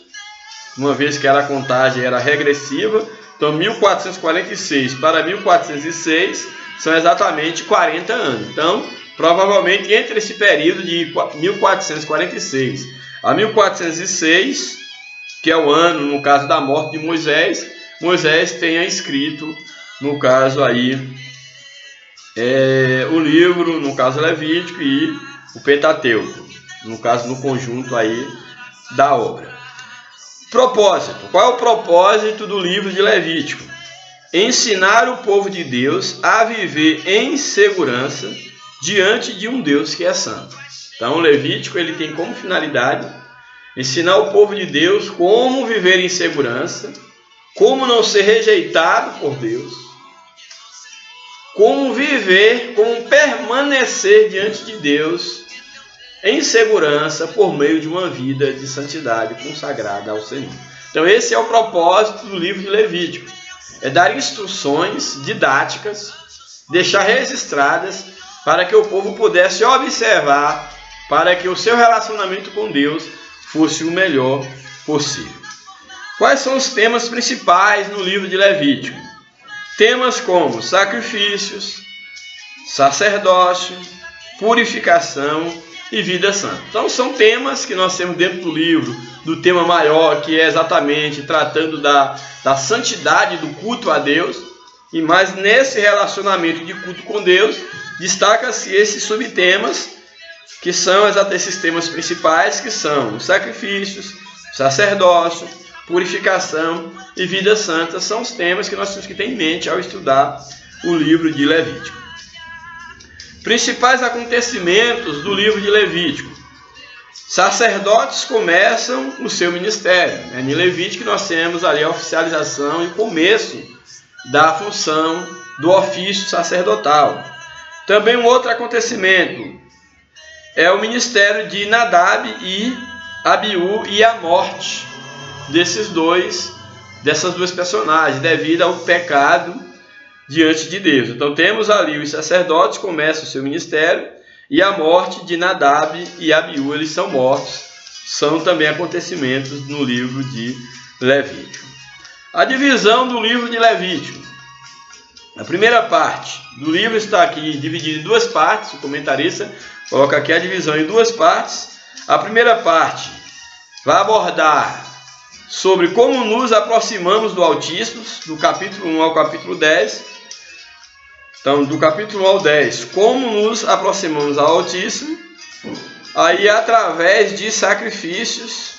A: uma vez que a contagem era regressiva, então 1446 para 1406 são exatamente 40 anos. Então, provavelmente entre esse período de 1446 a 1406, que é o ano, no caso da morte de Moisés, Moisés tenha escrito, no caso aí, o livro, no caso Levítico, e o Pentateuco, no caso no conjunto aí da obra. Propósito. Qual é o propósito do livro de Levítico? Ensinar o povo de Deus a viver em segurança diante de um Deus que é santo. Então o Levítico ele tem como finalidade ensinar o povo de Deus como viver em segurança, como não ser rejeitado por Deus, como viver, como permanecer diante de Deus em segurança por meio de uma vida de santidade consagrada ao Senhor. Então esse é o propósito do livro de Levítico. é dar instruções didáticas, deixar registradas para que o povo pudesse observar, para que o seu relacionamento com Deus fosse o melhor possível. Quais são os temas principais no livro de Levítico? Temas como sacrifícios, sacerdócio, purificação e vida santa. Então são temas que nós temos dentro do livro, do tema maior, que é exatamente tratando da santidade do culto a Deus, e mais nesse relacionamento de culto com Deus, destaca-se esses subtemas, que são esses temas principais, que são os sacrifícios, sacerdócio, purificação e vida santa. São os temas que nós temos que ter em mente ao estudar o livro de Levítico. Principais acontecimentos do livro de Levítico. Sacerdotes começam o seu ministério. Em Levítico nós temos ali a oficialização e começo da função do ofício sacerdotal. Também um outro acontecimento é o ministério de Nadab e Abiú e a morte dessas duas personagens, devido ao pecado diante de Deus. Então temos ali os sacerdotes começam o seu ministério e a morte de Nadab e Abiú, eles são mortos. São também acontecimentos no livro de Levítico. A divisão do livro de Levítico. A primeira parte do livro está aqui dividida em duas partes. O comentarista coloca aqui a divisão em duas partes. A primeira parte vai abordar sobre como nos aproximamos do Altíssimo, do capítulo 1 ao capítulo 10. Então, do capítulo 1 ao 10, como nos aproximamos ao Altíssimo, aí através de sacrifícios,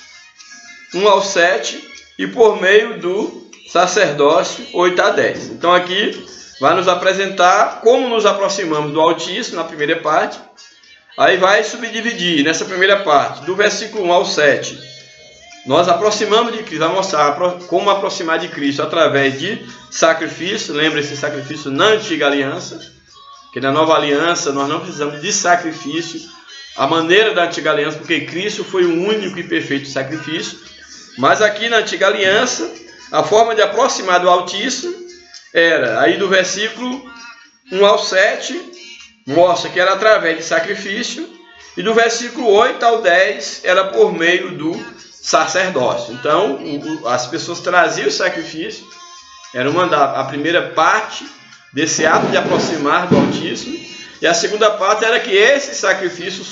A: 1 ao 7, e por meio do sacerdócio, 8 a 10. Então aqui vai nos apresentar como nos aproximamos do Altíssimo, na primeira parte. Aí vai subdividir nessa primeira parte, do versículo 1 ao 7, nós aproximamos de Cristo, vai mostrar como aproximar de Cristo através de sacrifício. Lembra esse sacrifício na antiga aliança, que na nova aliança nós não precisamos de sacrifício, a maneira da antiga aliança, porque Cristo foi o único e perfeito sacrifício. Mas aqui na antiga aliança, a forma de aproximar do Altíssimo era, aí do versículo 1 ao 7, mostra que era através de sacrifício, e do versículo 8 ao 10 era por meio do sacerdócio. Então, as pessoas traziam o sacrifício, era a primeira parte desse ato de aproximar do Altíssimo, e a segunda parte era que esses sacrifícios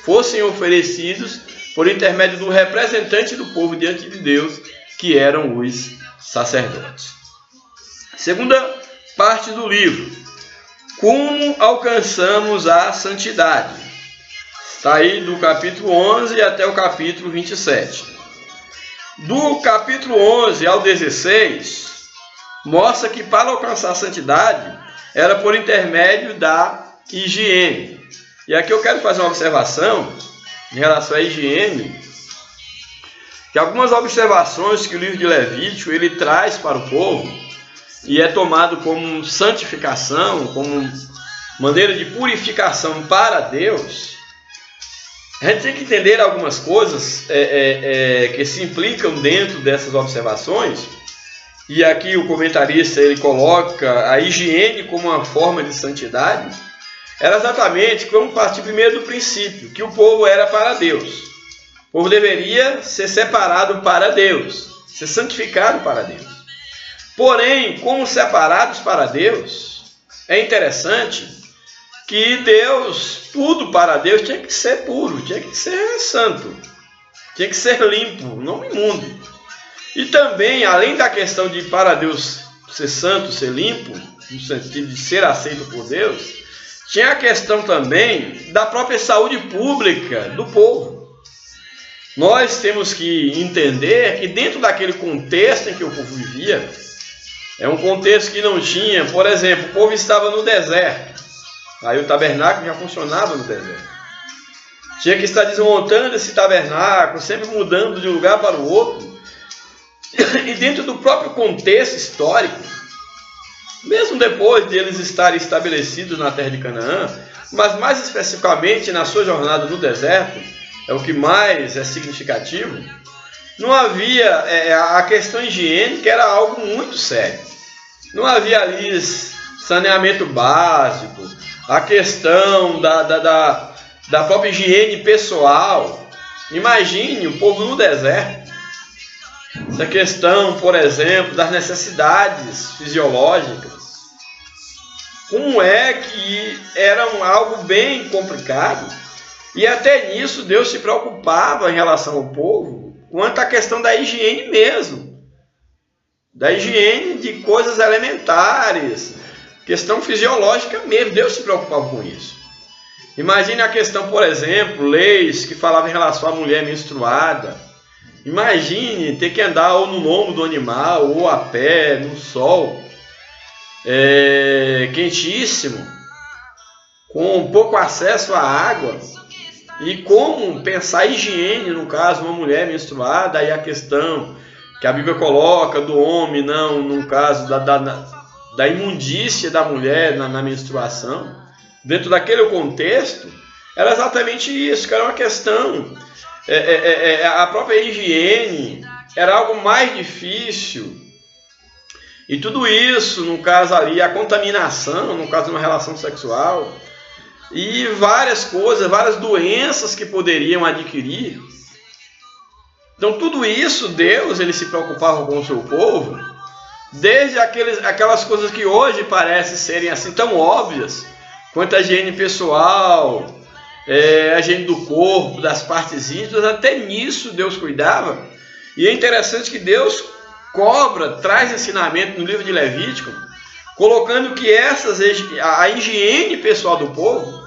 A: fossem oferecidos por intermédio do representante do povo diante de Deus, que eram os sacerdotes. Segunda parte do livro, como alcançamos a santidade. Está aí do capítulo 11 até o capítulo 27. Do capítulo 11 ao 16, mostra que para alcançar a santidade era por intermédio da higiene. E aqui eu quero fazer uma observação em relação à higiene, que algumas observações que o livro de Levítico ele traz para o povo, e é tomado como santificação, como maneira de purificação para Deus. A gente tem que entender algumas coisas que se implicam dentro dessas observações, e aqui o comentarista ele coloca a higiene como uma forma de santidade. Era exatamente como partir primeiro do princípio, que o povo era para Deus. O povo deveria ser separado para Deus, ser santificado para Deus. Porém, como separados para Deus, é interessante que Deus, tudo para Deus tinha que ser puro, tinha que ser santo, tinha que ser limpo, não imundo. E também, além da questão de para Deus ser santo, ser limpo, no sentido de ser aceito por Deus, tinha a questão também da própria saúde pública do povo. Nós temos que entender que dentro daquele contexto em que o povo vivia, é um contexto que não tinha, por exemplo, o povo estava no deserto. Aí o tabernáculo já funcionava no deserto. Tinha que estar desmontando esse tabernáculo, sempre mudando de um lugar para o outro. E dentro do próprio contexto histórico, mesmo depois de eles estarem estabelecidos na terra de Canaã, mas mais especificamente na sua jornada no deserto, é o que mais é significativo, não havia a questão higiênica, era algo muito sério. Não havia ali saneamento básico, a questão da própria higiene pessoal. Imagine o povo no deserto. Essa questão, por exemplo, das necessidades fisiológicas. Como é que era algo bem complicado. E até nisso Deus se preocupava em relação ao povo, quanto à questão da higiene mesmo. Da higiene de coisas elementares, questão fisiológica mesmo. Deus se preocupava com isso. Imagine a questão, por exemplo, leis que falavam em relação à mulher menstruada. Imagine ter que andar ou no lombo do animal, ou a pé, no sol quentíssimo, com pouco acesso à água. E como pensar higiene, no caso, uma mulher menstruada, aí a questão que a Bíblia coloca do homem, não, no caso da imundícia da mulher na menstruação, dentro daquele contexto, era exatamente isso, que era uma questão, a própria higiene era algo mais difícil, e tudo isso, no caso ali, a contaminação, no caso de uma relação sexual, e várias coisas, várias doenças que poderiam adquirir. Então tudo isso, Deus, ele se preocupava com o seu povo, desde aquelas coisas que hoje parecem serem assim tão óbvias, quanto a higiene pessoal, a higiene do corpo, das partes íntimas, até nisso Deus cuidava. E é interessante que Deus traz ensinamento no livro de Levítico, colocando que a higiene pessoal do povo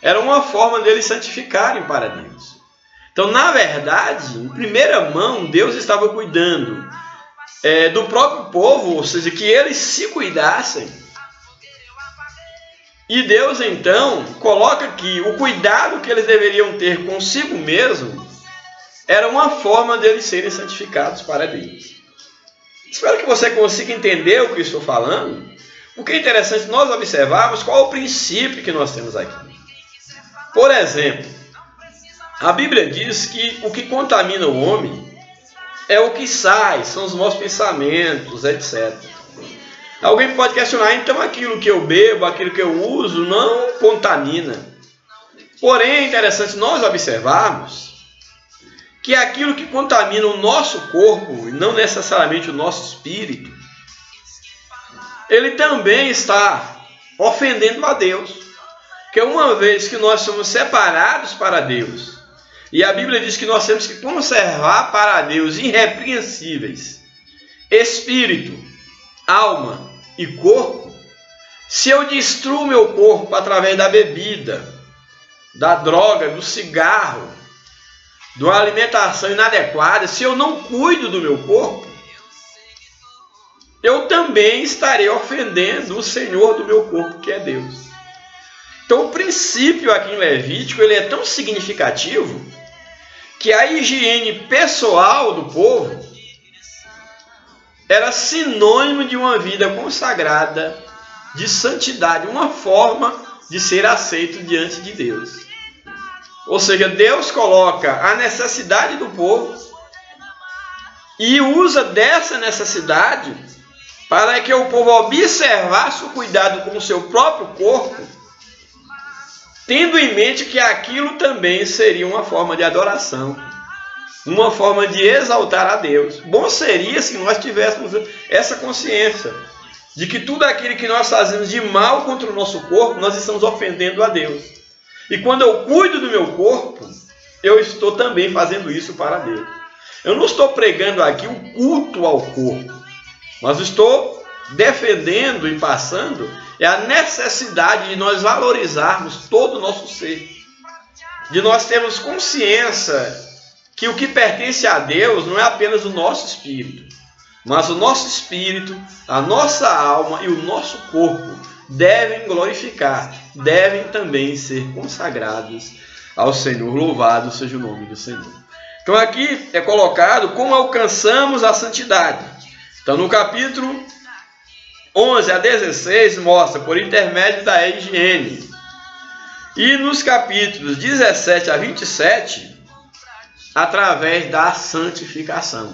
A: era uma forma deles santificarem para Deus. Então, na verdade, em primeira mão, Deus estava cuidando do próprio povo, ou seja, que eles se cuidassem. E Deus, então, coloca que o cuidado que eles deveriam ter consigo mesmo era uma forma deles serem santificados para Deus. Espero que você consiga entender o que eu estou falando, porque é interessante nós observarmos qual é o princípio que nós temos aqui. Por exemplo, a Bíblia diz que o que contamina o homem é o que sai, são os maus pensamentos, etc. Alguém pode questionar, então aquilo que eu bebo, aquilo que eu uso, não contamina. Porém, é interessante nós observarmos que aquilo que contamina o nosso corpo, e não necessariamente o nosso espírito, ele também está ofendendo a Deus. Porque uma vez que nós somos separados para Deus, e a Bíblia diz que nós temos que conservar para Deus irrepreensíveis espírito, alma e corpo, se eu destruo meu corpo através da bebida, da droga, do cigarro, de uma alimentação inadequada, se eu não cuido do meu corpo, eu também estarei ofendendo o Senhor do meu corpo, que é Deus. Então o princípio aqui em Levítico ele é tão significativo que a higiene pessoal do povo era sinônimo de uma vida consagrada, de santidade, uma forma de ser aceito diante de Deus. Ou seja, Deus coloca a necessidade do povo e usa dessa necessidade para que o povo observasse o cuidado com o seu próprio corpo, tendo em mente que aquilo também seria uma forma de adoração, uma forma de exaltar a Deus. Bom seria se nós tivéssemos essa consciência de que tudo aquilo que nós fazemos de mal contra o nosso corpo, nós estamos ofendendo a Deus. E quando eu cuido do meu corpo, eu estou também fazendo isso para Deus. Eu não estou pregando aqui o culto ao corpo, mas estou defendendo e passando a necessidade de nós valorizarmos todo o nosso ser, de nós termos consciência que o que pertence a Deus não é apenas o nosso espírito, mas o nosso espírito, a nossa alma e o nosso corpo devem glorificar, devem também ser consagrados ao Senhor. Louvado seja o nome do Senhor. Então aqui é colocado como alcançamos a santidade. Então no capítulo 11 a 16 mostra por intermédio da higiene. E nos capítulos 17 a 27, através da santificação.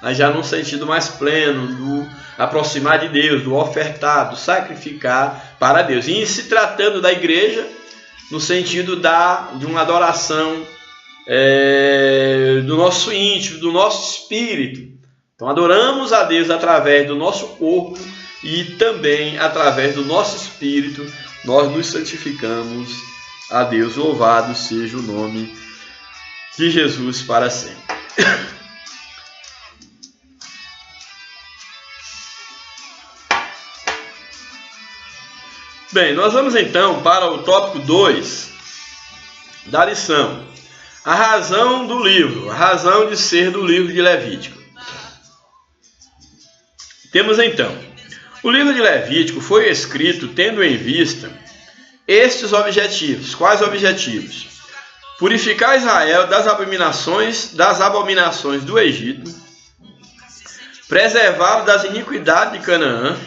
A: mas já num sentido mais pleno, do aproximar de Deus, do ofertar, do sacrificar para Deus. E se tratando da igreja, no sentido de uma adoração do nosso íntimo, do nosso espírito. Então adoramos a Deus através do nosso corpo e também através do nosso espírito, nós nos santificamos a Deus. Louvado seja o nome de Jesus para sempre. Bem, nós vamos então para o tópico 2 da lição. A razão do livro, a razão de ser do livro de Levítico. Temos então, o livro de Levítico foi escrito tendo em vista estes objetivos. Quais objetivos? Purificar Israel das abominações do Egito, preservá-lo das iniquidades de Canaã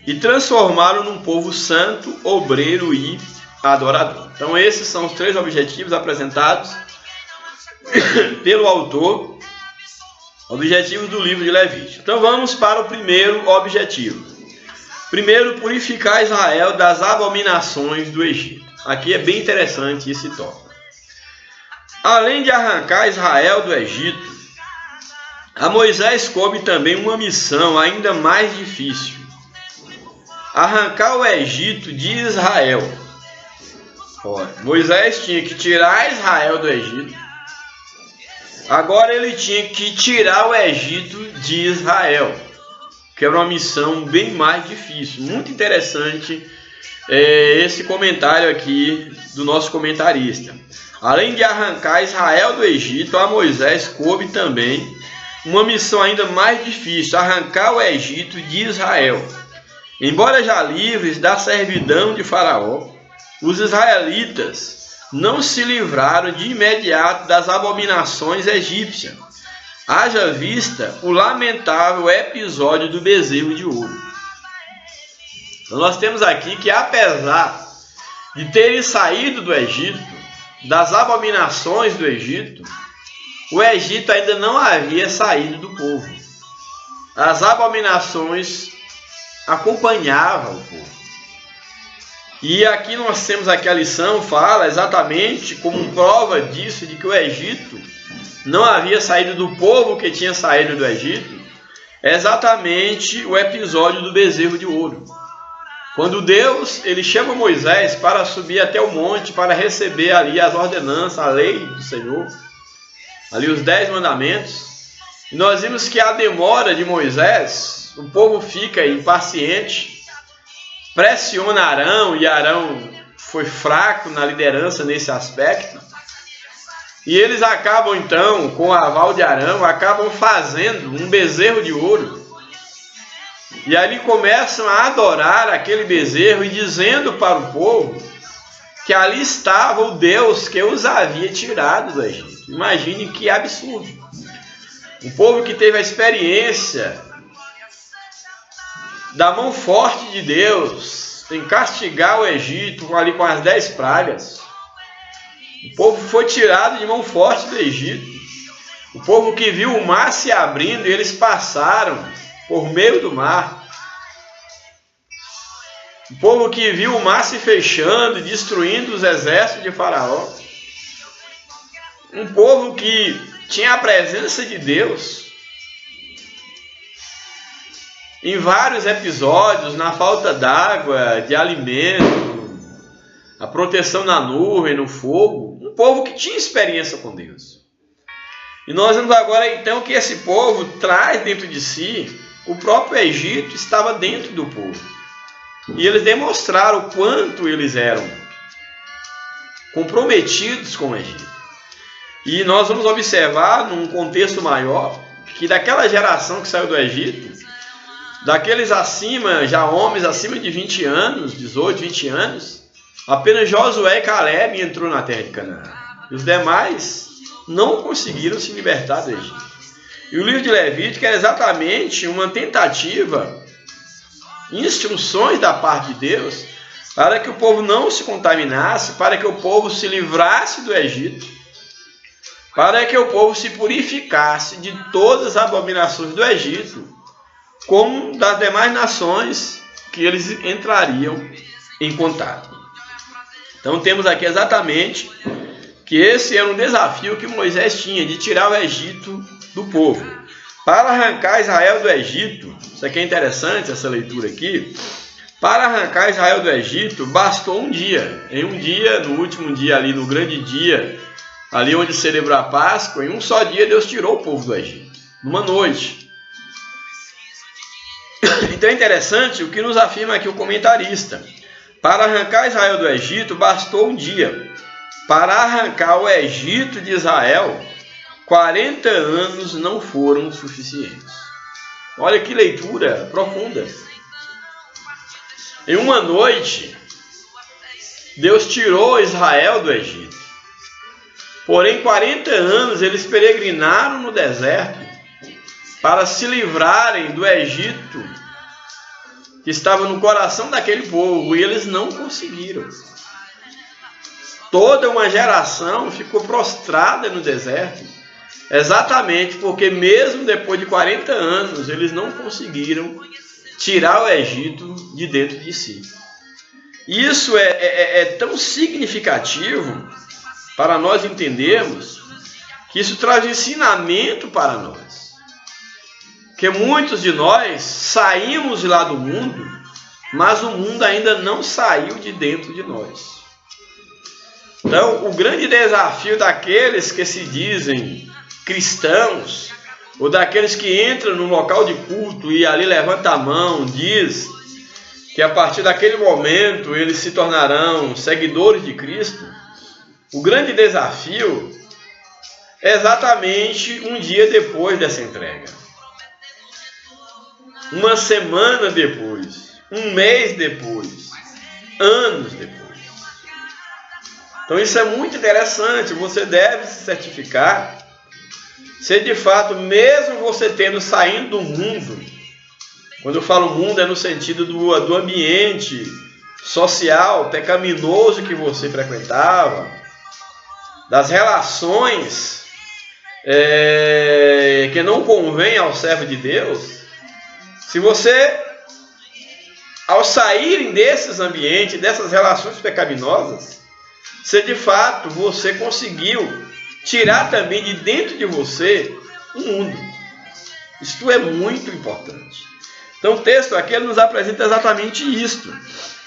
A: e transformá-lo num povo santo, obreiro e adorador. Então esses são os 3 objetivos apresentados pelo autor, objetivos do livro de Levítico. Então vamos para o primeiro objetivo. Primeiro, purificar Israel das abominações do Egito. Aqui é bem interessante esse tópico. Além de arrancar Israel do Egito, a Moisés coube também uma missão ainda mais difícil: arrancar o Egito de Israel. Ora, Moisés tinha que tirar Israel do Egito. Agora ele tinha que tirar o Egito de Israel, que era uma missão bem mais difícil. Muito interessante esse comentário aqui do nosso comentarista. Além de arrancar Israel do Egito, a Moisés coube também uma missão ainda mais difícil: arrancar o Egito de Israel. Embora já livres da servidão de Faraó, os israelitas não se livraram de imediato das abominações egípcias, haja vista o lamentável episódio do bezerro de ouro. Então nós temos aqui que, apesar de terem saído do Egito, das abominações do Egito, o Egito ainda não havia saído do povo. As abominações acompanhavam o povo. E aqui nós temos aqui a lição, fala exatamente como prova disso, de que o Egito não havia saído do povo que tinha saído do Egito, é exatamente o episódio do bezerro de ouro. Quando Deus ele chama Moisés para subir até o monte, para receber ali as ordenanças, a lei do Senhor, ali os 10 mandamentos, e nós vimos que a demora de Moisés, o povo fica impaciente, pressiona Arão, e Arão foi fraco na liderança nesse aspecto, e eles acabam então, com o aval de Arão, acabam fazendo um bezerro de ouro, e ali começam a adorar aquele bezerro e dizendo para o povo que ali estava o Deus que os havia tirado do Egito. Imagine que absurdo. Um povo que teve a experiência da mão forte de Deus em castigar o Egito ali com as 10 pragas. O povo foi tirado de mão forte do Egito. O povo que viu o mar se abrindo e eles passaram por meio do mar. O povo que viu o mar se fechando e destruindo os exércitos de Faraó. Um povo que tinha a presença de Deus em vários episódios, na falta d'água, de alimento, a proteção na nuvem, no fogo. Um povo que tinha experiência com Deus. E nós vemos agora então que esse povo traz dentro de si, o próprio Egito estava dentro do povo. E eles demonstraram o quanto eles eram comprometidos com o Egito. E nós vamos observar, num contexto maior, que daquela geração que saiu do Egito, daqueles acima, já homens acima de 20 anos, 18, 20 anos, apenas Josué e Caleb entrou na terra de Canaã. E os demais não conseguiram se libertar do Egito. E o livro de Levítico é exatamente uma tentativa, instruções da parte de Deus, para que o povo não se contaminasse, para que o povo se livrasse do Egito, para que o povo se purificasse de todas as abominações do Egito, como das demais nações que eles entrariam em contato. Então temos aqui exatamente que esse era um desafio que Moisés tinha, de tirar o Egito do povo. Para arrancar Israel do Egito, isso aqui é interessante, essa leitura aqui, para arrancar Israel do Egito, bastou um dia. Em um dia, no último dia ali, no grande dia, ali onde celebrou a Páscoa, em um só dia Deus tirou o povo do Egito, numa noite. Então é interessante o que nos afirma aqui o comentarista. Para arrancar Israel do Egito, bastou um dia. Para arrancar o Egito de Israel, 40 anos não foram suficientes. Olha que leitura profunda. Em uma noite, Deus tirou Israel do Egito. Porém, 40 anos eles peregrinaram no deserto para se livrarem do Egito, que estava no coração daquele povo, e eles não conseguiram. Toda uma geração ficou prostrada no deserto, exatamente porque mesmo depois de 40 anos, eles não conseguiram tirar o Egito de dentro de si. Isso é tão significativo para nós entendermos que isso traz ensinamento para nós. Que muitos de nós saímos lá do mundo, mas o mundo ainda não saiu de dentro de nós. Então, o grande desafio daqueles que se dizem cristãos, ou daqueles que entram no local de culto e ali levanta a mão, diz que a partir daquele momento eles se tornarão seguidores de Cristo, o grande desafio é exatamente um dia depois dessa entrega. Uma semana depois, um mês depois, anos depois. Então isso é muito interessante, você deve se certificar se de fato, mesmo você saindo do mundo, quando eu falo mundo é no sentido do ambiente social, pecaminoso que você frequentava, das relações que não convém ao servo de Deus, se você, ao saírem desses ambientes, dessas relações pecaminosas, se de fato você conseguiu tirar também de dentro de você o mundo. Isto é muito importante. Então o texto aqui nos apresenta exatamente isto.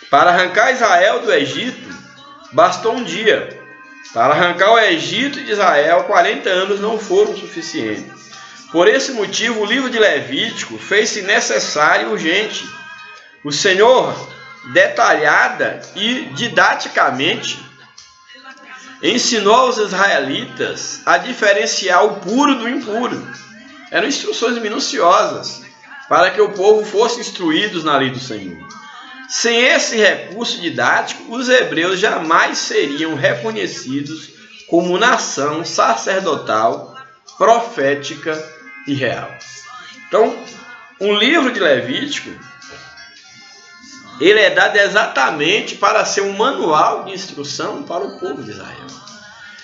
A: Para arrancar Israel do Egito, bastou um dia. Para arrancar o Egito de Israel, 40 anos não foram suficientes. Por esse motivo, o livro de Levítico fez-se necessário e urgente. O Senhor, detalhada e didaticamente, ensinou aos israelitas a diferenciar o puro do impuro. Eram instruções minuciosas para que o povo fosse instruídos na lei do Senhor. Sem esse recurso didático, os hebreus jamais seriam reconhecidos como nação sacerdotal, profética e real. Então, o livro de Levítico, ele é dado exatamente para ser um manual de instrução para o povo de Israel.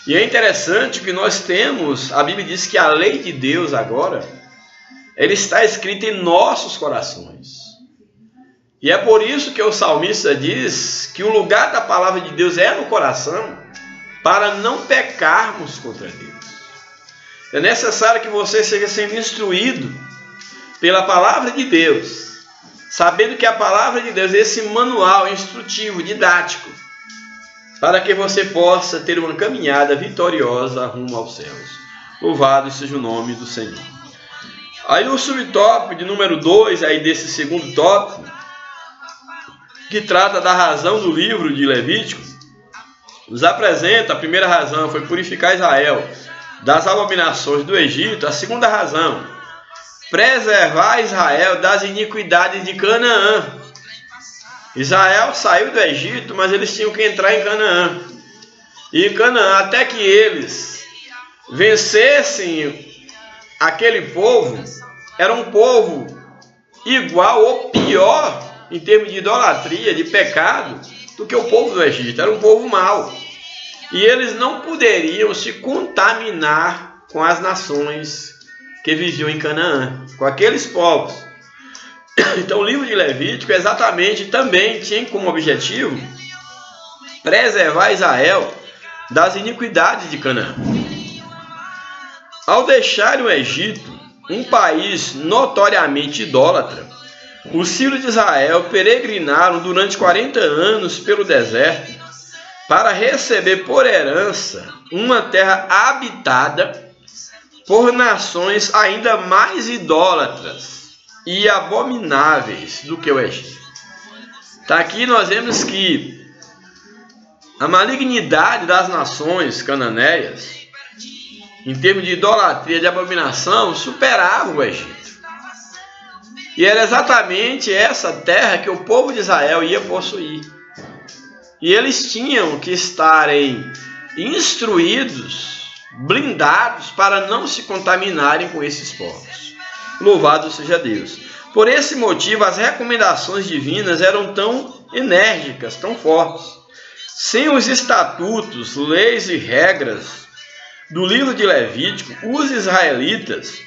A: E é interessante que nós temos, a Bíblia diz que a lei de Deus agora, ela está escrita em nossos corações. E é por isso que o salmista diz que o lugar da palavra de Deus é no coração, para não pecarmos contra Deus. É necessário que você seja sendo instruído pela palavra de Deus, sabendo que a palavra de Deus é esse manual instrutivo, didático, para que você possa ter uma caminhada vitoriosa rumo aos céus. Louvado seja o nome do Senhor. Aí o subtópico de número 2, aí desse segundo tópico, que trata da razão do livro de Levítico, nos apresenta, a primeira razão foi purificar Israel das abominações do Egito. A segunda razão, preservar Israel das iniquidades de Canaã. Israel saiu do Egito, mas eles tinham que entrar em Canaã. E em Canaã, até que eles vencessem aquele povo, era um povo igual ou pior em termos de idolatria, de pecado, do que o povo do Egito. Era um povo mau. e eles não poderiam se contaminar com as nações que viviam em Canaã, com aqueles povos. Então o livro de Levítico exatamente também tinha como objetivo preservar Israel das iniquidades de Canaã. Ao deixarem o Egito, um país notoriamente idólatra, os filhos de Israel peregrinaram durante 40 anos pelo deserto para receber por herança uma terra habitada por nações ainda mais idólatras e abomináveis do que o Egito. Tá, aqui nós vemos que a malignidade das nações cananeias, em termos de idolatria e de abominação, superava o Egito. E era exatamente essa terra que o povo de Israel ia possuir. E eles tinham que estarem instruídos, blindados, para não se contaminarem com esses povos. Louvado seja Deus. Por esse motivo, as recomendações divinas eram tão enérgicas, tão fortes. Sem os estatutos, leis e regras do livro de Levítico, os israelitas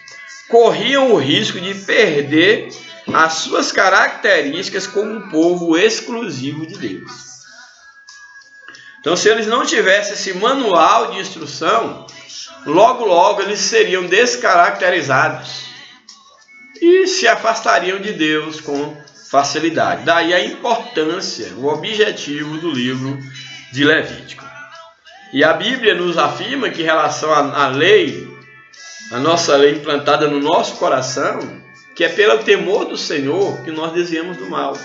A: corriam o risco de perder as suas características como um povo exclusivo de Deus. Então, se eles não tivessem esse manual de instrução, logo eles seriam descaracterizados e se afastariam de Deus com facilidade. Daí a importância, o objetivo do livro de Levítico. E a Bíblia nos afirma que em relação à lei, a nossa lei implantada no nosso coração, que é pelo temor do Senhor que nós desviamos do mal.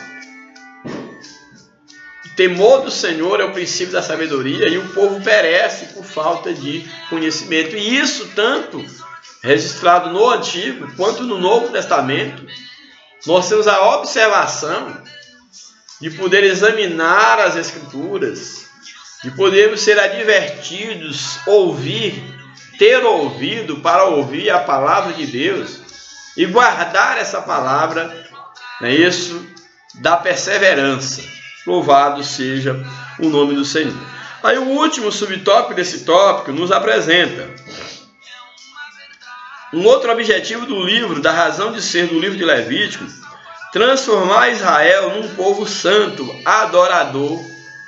A: O temor do Senhor é o princípio da sabedoria e o povo perece por falta de conhecimento. E isso tanto registrado no Antigo quanto no Novo Testamento. Nós temos a observação de poder examinar as Escrituras, de podermos ser advertidos, ter ouvido para ouvir a palavra de Deus e guardar essa palavra, isso da perseverança. Louvado seja o nome do Senhor. Aí o último subtópico desse tópico nos apresenta um outro objetivo do livro, da razão de ser do livro de Levítico: transformar Israel num povo santo, adorador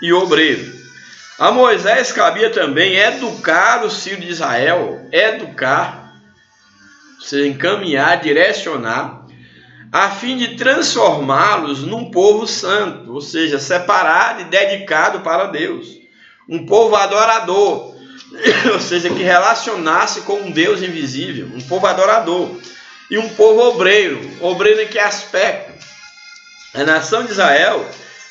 A: e obreiro. A Moisés cabia também educar os filhos de Israel, ou seja, encaminhar, direcionar, a fim de transformá-los num povo santo, ou seja, separado e dedicado para Deus. Um povo adorador, ou seja, que relacionasse com um Deus invisível. Um povo adorador. E um povo obreiro. Obreiro em que aspecto? A nação de Israel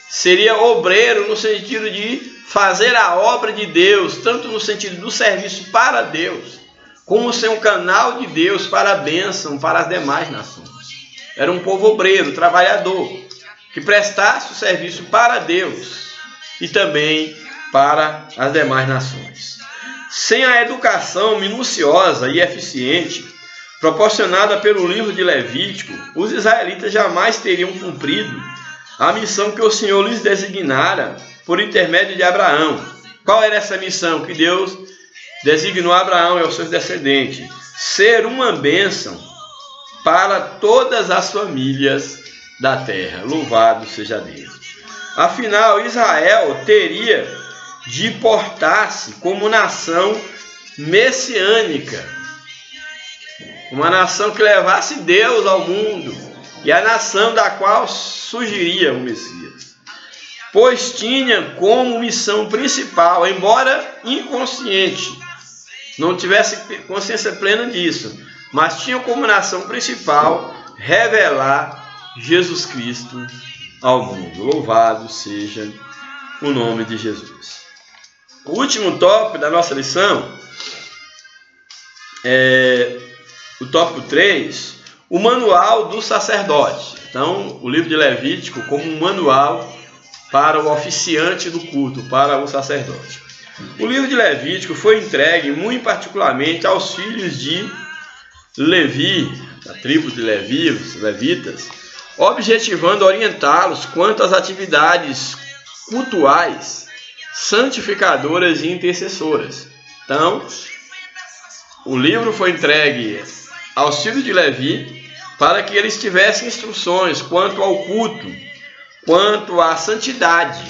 A: seria obreiro no sentido de fazer a obra de Deus, tanto no sentido do serviço para Deus, como ser um canal de Deus para a bênção para as demais nações. Era um povo obreiro, trabalhador, que prestasse o serviço para Deus e também para as demais nações. Sem a educação minuciosa e eficiente proporcionada pelo livro de Levítico, os israelitas jamais teriam cumprido a missão que o Senhor lhes designara por intermédio de Abraão. Qual era essa missão que Deus designou a Abraão e aos seus descendentes? Ser uma bênção para todas as famílias da terra. Louvado seja Deus. Afinal, Israel teria de portar-se como nação messiânica, uma nação que levasse Deus ao mundo e a nação da qual surgiria o Messias, pois tinha como missão principal, embora inconsciente, não tivesse consciência plena disso, mas tinha como nação principal revelar Jesus Cristo ao mundo. Louvado seja o nome de Jesus. O último tópico da nossa lição é o tópico 3, o manual do sacerdote. Então, o livro de Levítico como um manual para o oficiante do culto, para o sacerdote. O livro de Levítico foi entregue muito particularmente aos filhos de Levi, da tribo de Levi, os levitas, objetivando orientá-los quanto às atividades cultuais santificadoras e intercessoras. Então, o livro foi entregue aos filhos de Levi para que eles tivessem instruções quanto ao culto, quanto à santidade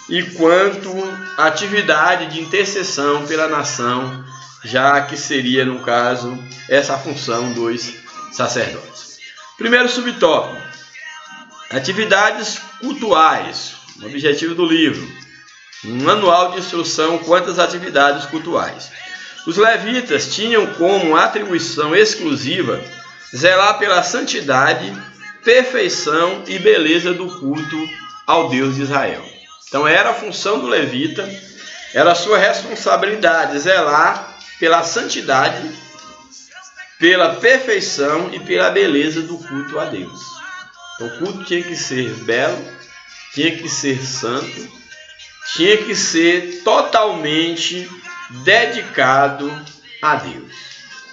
A: e quanto à atividade de intercessão pela nação, já que seria, no caso, essa a função dos sacerdotes. Primeiro subtópico: atividades cultuais, o objetivo do livro, um manual de instrução quanto às atividades cultuais. Os levitas tinham como atribuição exclusiva zelar pela santidade, perfeição e beleza do culto ao Deus de Israel. Então era a função do levita, era a sua responsabilidade zelar pela santidade, pela perfeição e pela beleza do culto a Deus. Então, o culto tinha que ser belo, tinha que ser santo, tinha que ser totalmente dedicado a Deus.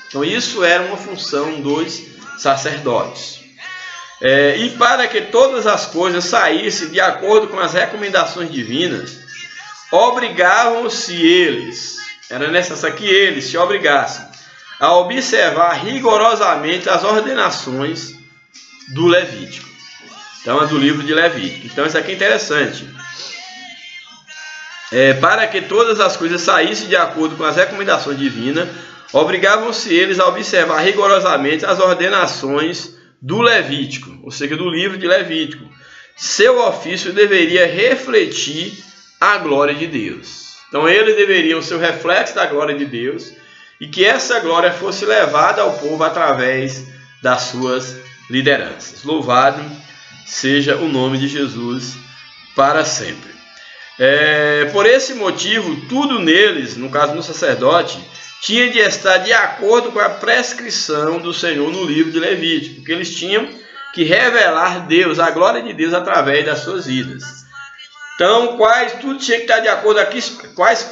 A: Então, isso era uma função dos sacerdotes. E para que todas as coisas saíssem de acordo com as recomendações divinas, obrigavam-se eles, era necessário que eles se obrigassem a observar rigorosamente as ordenações do Levítico. Então, é do livro de Levítico. Então, isso aqui é interessante. Para que todas as coisas saíssem de acordo com as recomendações divinas, obrigavam-se eles a observar rigorosamente as ordenações do Levítico, ou seja, do livro de Levítico. Seu ofício deveria refletir a glória de Deus. Então, eles deveriam ser o reflexo da glória de Deus e que essa glória fosse levada ao povo através das suas lideranças. Louvado seja o nome de Jesus para sempre. Por esse motivo, tudo neles, no caso do sacerdote, tinha de estar de acordo com a prescrição do Senhor no livro de Levítico, porque eles tinham que revelar Deus, a glória de Deus através das suas vidas. Então, tudo tinha que estar de acordo aqui, quais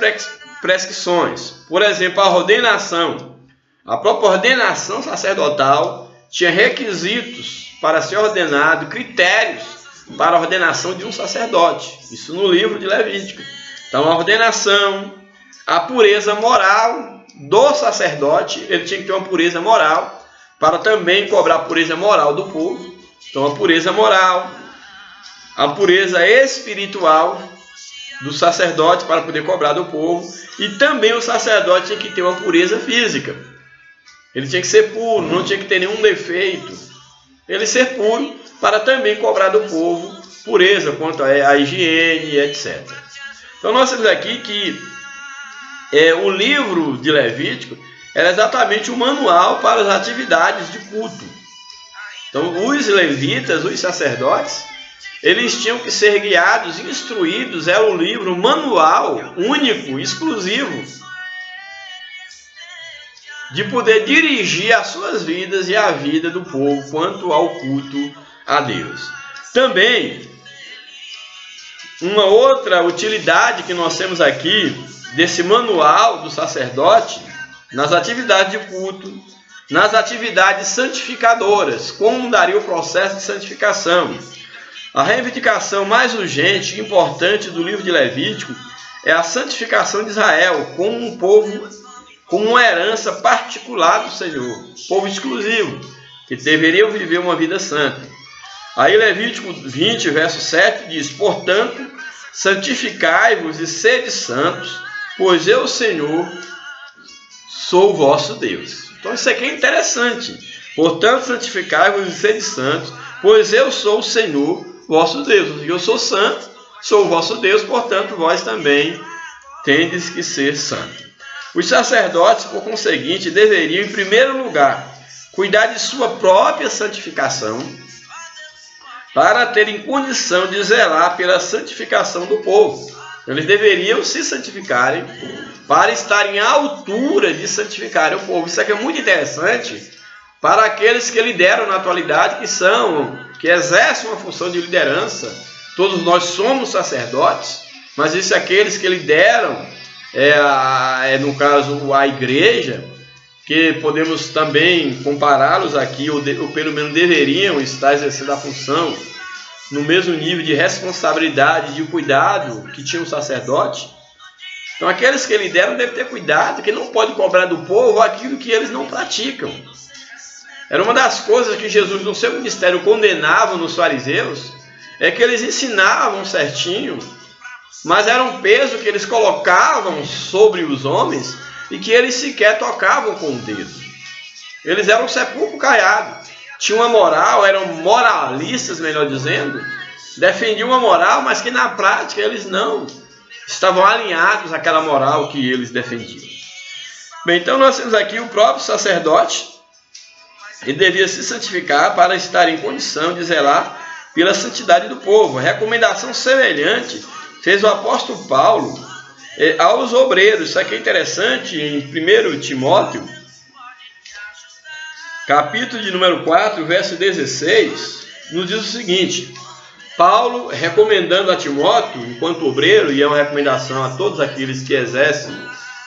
A: prescrições? Por exemplo, a ordenação. A própria ordenação sacerdotal tinha requisitos para ser ordenado, critérios para a ordenação de um sacerdote. Isso no livro de Levítico. Então, a ordenação, a pureza moral do sacerdote, ele tinha que ter uma pureza moral para também cobrar a pureza moral do povo. Então, a pureza moral, a pureza espiritual do sacerdote para poder cobrar do povo, e também o sacerdote tinha que ter uma pureza física. Ele tinha que ser puro, não tinha que ter nenhum defeito. Ele ser puro para também cobrar do povo pureza quanto à higiene, etc. Então nós temos aqui que o livro de Levítico era exatamente o manual para as atividades de culto. Então os levitas, os sacerdotes, eles tinham que ser guiados, instruídos, era o livro, manual, único, exclusivo, de poder dirigir as suas vidas e a vida do povo quanto ao culto a Deus. Também, uma outra utilidade que nós temos aqui, desse manual do sacerdote, nas atividades de culto, nas atividades santificadoras, como daria o processo de santificação. A reivindicação mais urgente e importante do livro de Levítico é a santificação de Israel como um povo, como uma herança particular do Senhor, povo exclusivo, que deveriam viver uma vida santa. Aí Levítico 20, verso 7 diz: portanto, santificai-vos e sede santos, pois eu, Senhor, sou o vosso Deus. Então isso aqui é interessante. Portanto, santificai-vos e sede santos, pois eu sou o Senhor, vosso Deus. Eu sou santo, sou o vosso Deus, portanto, vós também tendes que ser santos. Os sacerdotes, por conseguinte, deveriam, em primeiro lugar, cuidar de sua própria santificação, para terem condição de zelar pela santificação do povo. Eles deveriam se santificarem para estarem à altura de santificarem o povo. Isso aqui é muito interessante para aqueles que lideram na atualidade, que exercem uma função de liderança. Todos nós somos sacerdotes, mas isso é aqueles que lideram, no caso, a igreja, que podemos também compará-los aqui, ou pelo menos deveriam estar exercendo a função no mesmo nível de responsabilidade, de cuidado que tinha o sacerdote. Então aqueles que lideram devem ter cuidado, que não pode cobrar do povo aquilo que eles não praticam. Era uma das coisas que Jesus no seu ministério condenava nos fariseus, é que eles ensinavam certinho, mas era um peso que eles colocavam sobre os homens e que eles sequer tocavam com o dedo. Eles eram sepulcro caiado, tinham uma moral, eram moralistas, melhor dizendo, defendiam uma moral, mas que na prática eles não estavam alinhados àquela moral que eles defendiam. Bem, então nós temos aqui o próprio sacerdote, ele devia se santificar para estar em condição de zelar pela santidade do povo. A recomendação semelhante fez o apóstolo Paulo aos obreiros. Isso aqui é interessante em 1 Timóteo, capítulo de número 4, verso 16, nos diz o seguinte: Paulo, recomendando a Timóteo, enquanto obreiro, e é uma recomendação a todos aqueles que exercem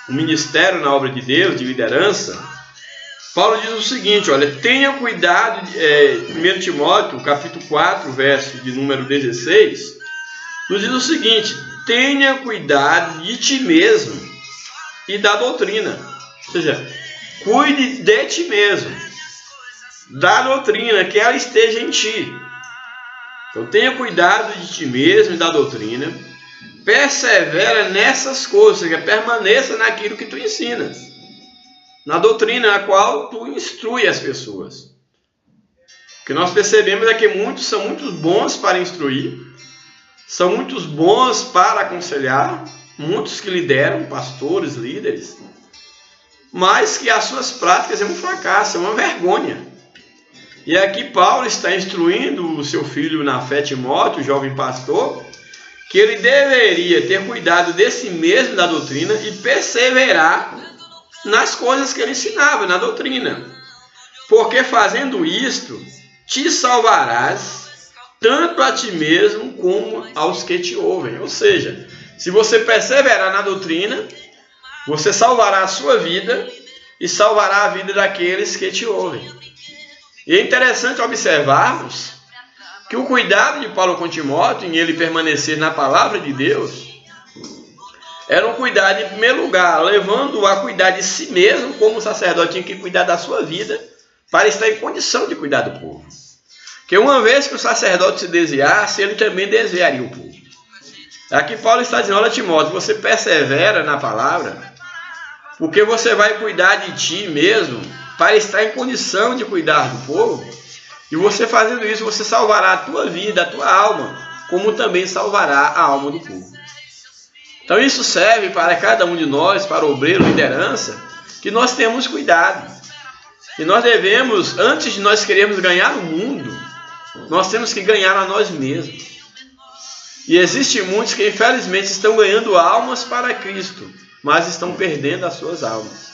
A: o ministério na obra de Deus, de liderança, Paulo diz o seguinte, olha, tenha cuidado, 1 Timóteo, capítulo 4, verso de número 16, nos diz o seguinte: tenha cuidado de ti mesmo e da doutrina. Ou seja, cuide de ti mesmo, da doutrina, que ela esteja em ti. Então tenha cuidado de ti mesmo e da doutrina, persevera nessas coisas, que permaneça naquilo que tu ensinas, na doutrina na qual tu instrui as pessoas. O que nós percebemos é que muitos são muito bons para instruir, são muito bons para aconselhar, muitos que lideram, pastores, líderes, mas que as suas práticas é um fracasso, é uma vergonha. E aqui Paulo está instruindo o seu filho na fé, Timóteo, o jovem pastor, que ele deveria ter cuidado de si mesmo, da doutrina, e perseverar nas coisas que ele ensinava, na doutrina. Porque fazendo isto, te salvarás, tanto a ti mesmo como aos que te ouvem. Ou seja, se você perseverar na doutrina, você salvará a sua vida e salvará a vida daqueles que te ouvem. E é interessante observarmos que o cuidado de Paulo com Timóteo, em ele permanecer na palavra de Deus, era um cuidado, em primeiro lugar, levando-o a cuidar de si mesmo, como o sacerdote tinha que cuidar da sua vida, para estar em condição de cuidar do povo. Porque uma vez que o sacerdote se desviasse, ele também desviaria o povo. Aqui Paulo está dizendo: olha, Timóteo, você persevera na palavra, porque você vai cuidar de ti mesmo, para estar em condição de cuidar do povo, e você fazendo isso, você salvará a tua vida, a tua alma, como também salvará a alma do povo. Então isso serve para cada um de nós, para o obreiro, liderança, que nós temos cuidado. E nós devemos, antes de nós queremos ganhar o mundo, nós temos que ganhar a nós mesmos. E existem muitos que infelizmente estão ganhando almas para Cristo, mas estão perdendo as suas almas.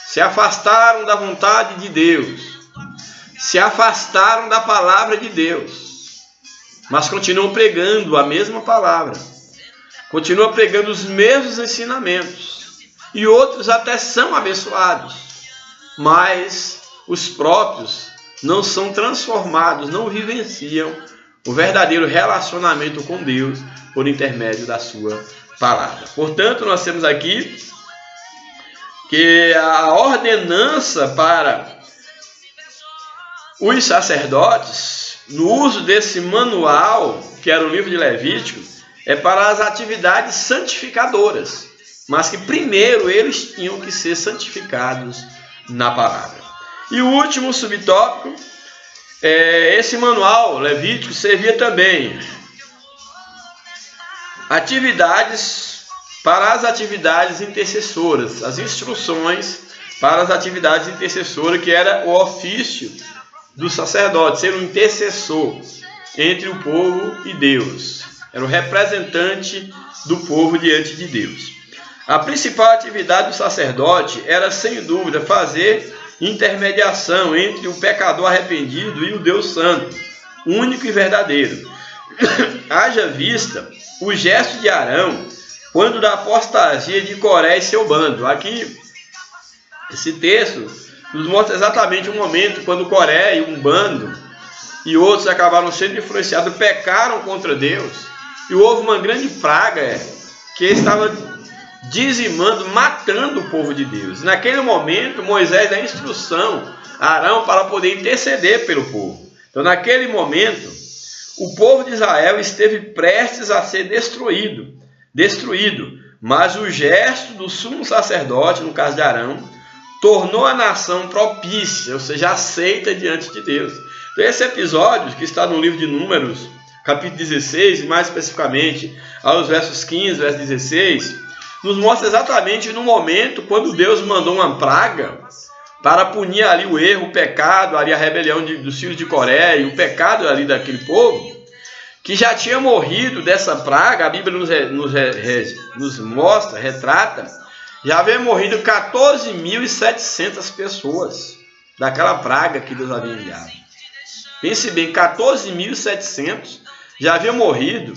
A: Se afastaram da vontade de Deus, se afastaram da palavra de Deus, mas continuam pregando a mesma palavra. Continua pregando os mesmos ensinamentos. E outros até são abençoados. Mas os próprios não são transformados, não vivenciam o verdadeiro relacionamento com Deus por intermédio da sua palavra. Portanto, nós temos aqui que a ordenança para os sacerdotes, no uso desse manual, que era o livro de Levítico, é para as atividades santificadoras, mas que primeiro eles tinham que ser santificados na palavra. E o último subtópico, esse manual levítico servia também atividades para as atividades intercessoras, as instruções para as atividades intercessoras, que era o ofício do sacerdote, ser um intercessor entre o povo e Deus. Era o representante do povo diante de Deus. A principal atividade do sacerdote era, sem dúvida, fazer intermediação entre o pecador arrependido e o Deus Santo, único e verdadeiro. Haja vista o gesto de Arão quando da apostasia de Coré e seu bando. Aqui, esse texto nos mostra exatamente o momento quando Coré e um bando e outros acabaram sendo influenciados, pecaram contra Deus, e houve uma grande praga que estava dizimando, matando o povo de Deus. Naquele momento, Moisés dá instrução a Arão para poder interceder pelo povo. Então, naquele momento, o povo de Israel esteve prestes a ser destruído, mas o gesto do sumo sacerdote, no caso de Arão, tornou a nação propícia, ou seja, aceita diante de Deus. Então, esse episódio, que está no livro de Números, capítulo 16, e mais especificamente aos versos 15, verso 16, nos mostra exatamente no momento quando Deus mandou uma praga para punir ali o erro, o pecado, ali a rebelião dos filhos de Coré e o pecado ali daquele povo, que já tinha morrido dessa praga. A Bíblia nos mostra, retrata, já havia morrido 14.700 pessoas daquela praga que Deus havia enviado. Pense bem, 14.700 já haviam morrido,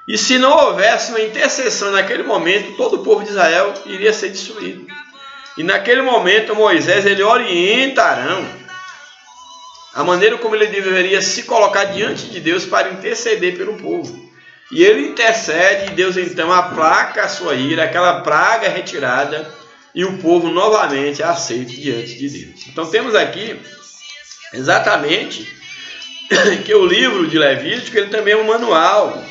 A: e se não houvesse uma intercessão naquele momento, todo o povo de Israel iria ser destruído. E naquele momento Moisés, ele orienta Arão a maneira como ele deveria se colocar diante de Deus para interceder pelo povo. E ele intercede, e Deus então aplaca a sua ira, aquela praga é retirada, e o povo novamente aceita diante de Deus. Então temos aqui exatamente que o livro de Levítico, ele também é um manual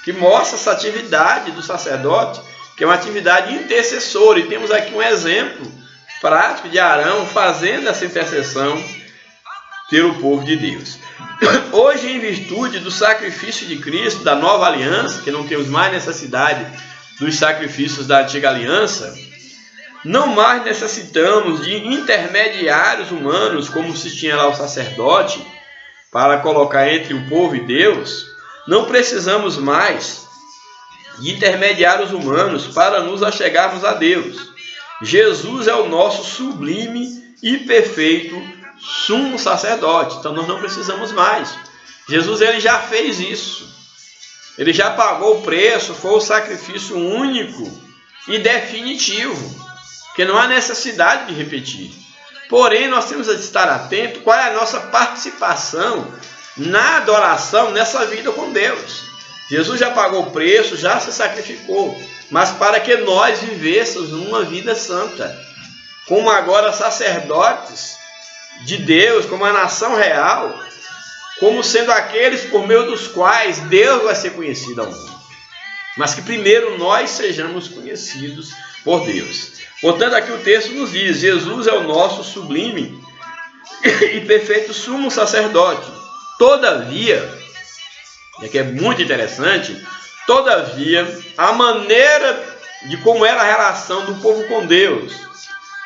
A: que mostra essa atividade do sacerdote, que é uma atividade intercessora. E temos aqui um exemplo prático de Arão fazendo essa intercessão pelo povo de Deus. Hoje, em virtude do sacrifício de Cristo, da nova aliança, que não temos mais necessidade dos sacrifícios da antiga aliança, não mais necessitamos de intermediários humanos, como se tinha lá o sacerdote, para colocar entre o povo e Deus. Não precisamos mais de intermediários humanos para nos achegarmos a Deus. Jesus é o nosso sublime e perfeito sumo sacerdote. Então nós não precisamos mais. Jesus, ele já fez isso. Ele já pagou o preço, foi o sacrifício único e definitivo, que não há necessidade de repetir. Porém, nós temos de estar atentos qual é a nossa participação na adoração, nessa vida com Deus. Jesus já pagou o preço, já se sacrificou, mas para que nós vivêssemos uma vida santa, como agora sacerdotes de Deus, como a nação real, como sendo aqueles por meio dos quais Deus vai ser conhecido ao mundo. Mas que primeiro nós sejamos conhecidos por Deus. Portanto, aqui o texto nos diz: Jesus é o nosso sublime e perfeito sumo sacerdote. Todavia, e aqui é muito interessante, todavia, a maneira de como era a relação do povo com Deus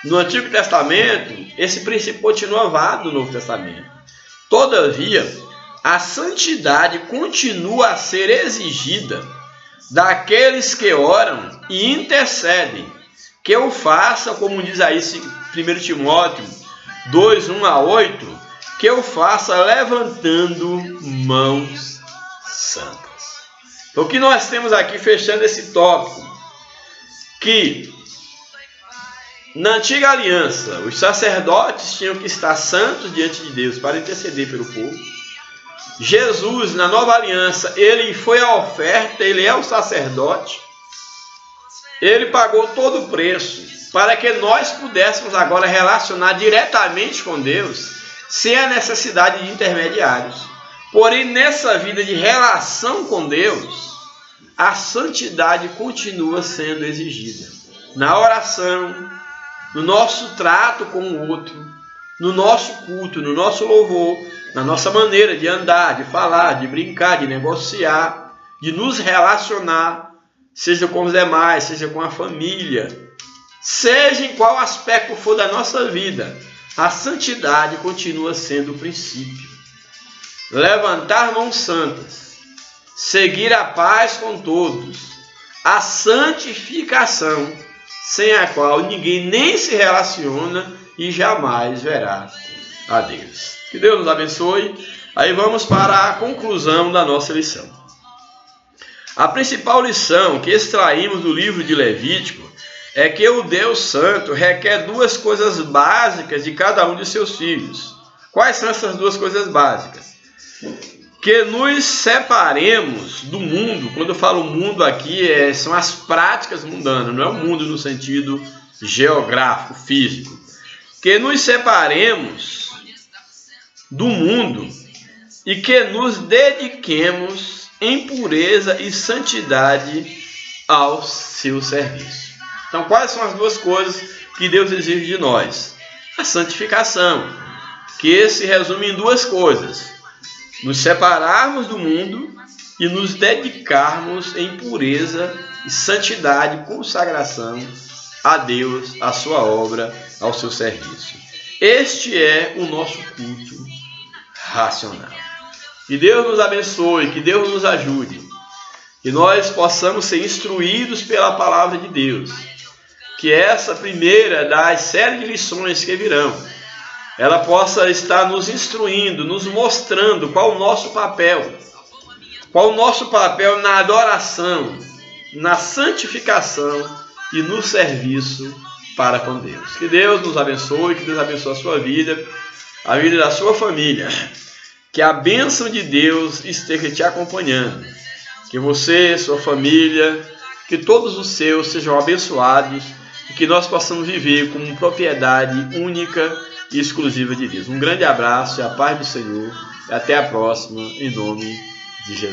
A: no Antigo Testamento, esse princípio continua válido no Novo Testamento. Todavia, a santidade continua a ser exigida daqueles que oram e intercedem, que o façam, como diz aí 1 Timóteo 2, 1-8, que eu faça levantando mãos santas. Então, o que nós temos aqui, fechando esse tópico, que na antiga aliança, os sacerdotes tinham que estar santos diante de Deus para interceder pelo povo. Jesus, na nova aliança, ele foi a oferta, ele é o sacerdote. Ele pagou todo o preço para que nós pudéssemos agora relacionar diretamente com Deus, sem a necessidade de intermediários. Porém, nessa vida de relação com Deus, a santidade continua sendo exigida. Na oração, no nosso trato com o outro, no nosso culto, no nosso louvor, na nossa maneira de andar, de falar, de brincar, de negociar, de nos relacionar, seja com os demais, seja com a família, seja em qual aspecto for da nossa vida, a santidade continua sendo o princípio. Levantar mãos santas, seguir a paz com todos, a santificação, sem a qual ninguém nem se relaciona e jamais verá a Deus. Que Deus nos abençoe. Aí vamos para a conclusão da nossa lição. A principal lição que extraímos do livro de Levítico é que o Deus Santo requer duas coisas básicas de cada um de seus filhos. Quais são essas duas coisas básicas? que nos separemos do mundo. Quando eu falo mundo aqui, são as práticas mundanas, não é o mundo no sentido geográfico, físico. Que nos separemos do mundo e que nos dediquemos em pureza e santidade ao seu serviço. Então, quais são as duas coisas que Deus exige de nós? A santificação, que se resume em duas coisas: nos separarmos do mundo e nos dedicarmos em pureza e santidade, consagração a Deus, a sua obra, ao seu serviço. Este é o nosso culto racional. Que Deus nos abençoe, que Deus nos ajude, que nós possamos ser instruídos pela palavra de Deus, que essa primeira das séries de lições que virão, ela possa estar nos instruindo, nos mostrando qual o nosso papel. Qual o nosso papel na adoração, na santificação e no serviço para com Deus. Que Deus nos abençoe, que Deus abençoe a sua vida, a vida da sua família. Que a bênção de Deus esteja te acompanhando. Que você, sua família, que todos os seus sejam abençoados e que nós possamos viver como propriedade única e exclusiva de Deus. Um grande abraço e a paz do Senhor. E até a próxima, em nome de Jesus.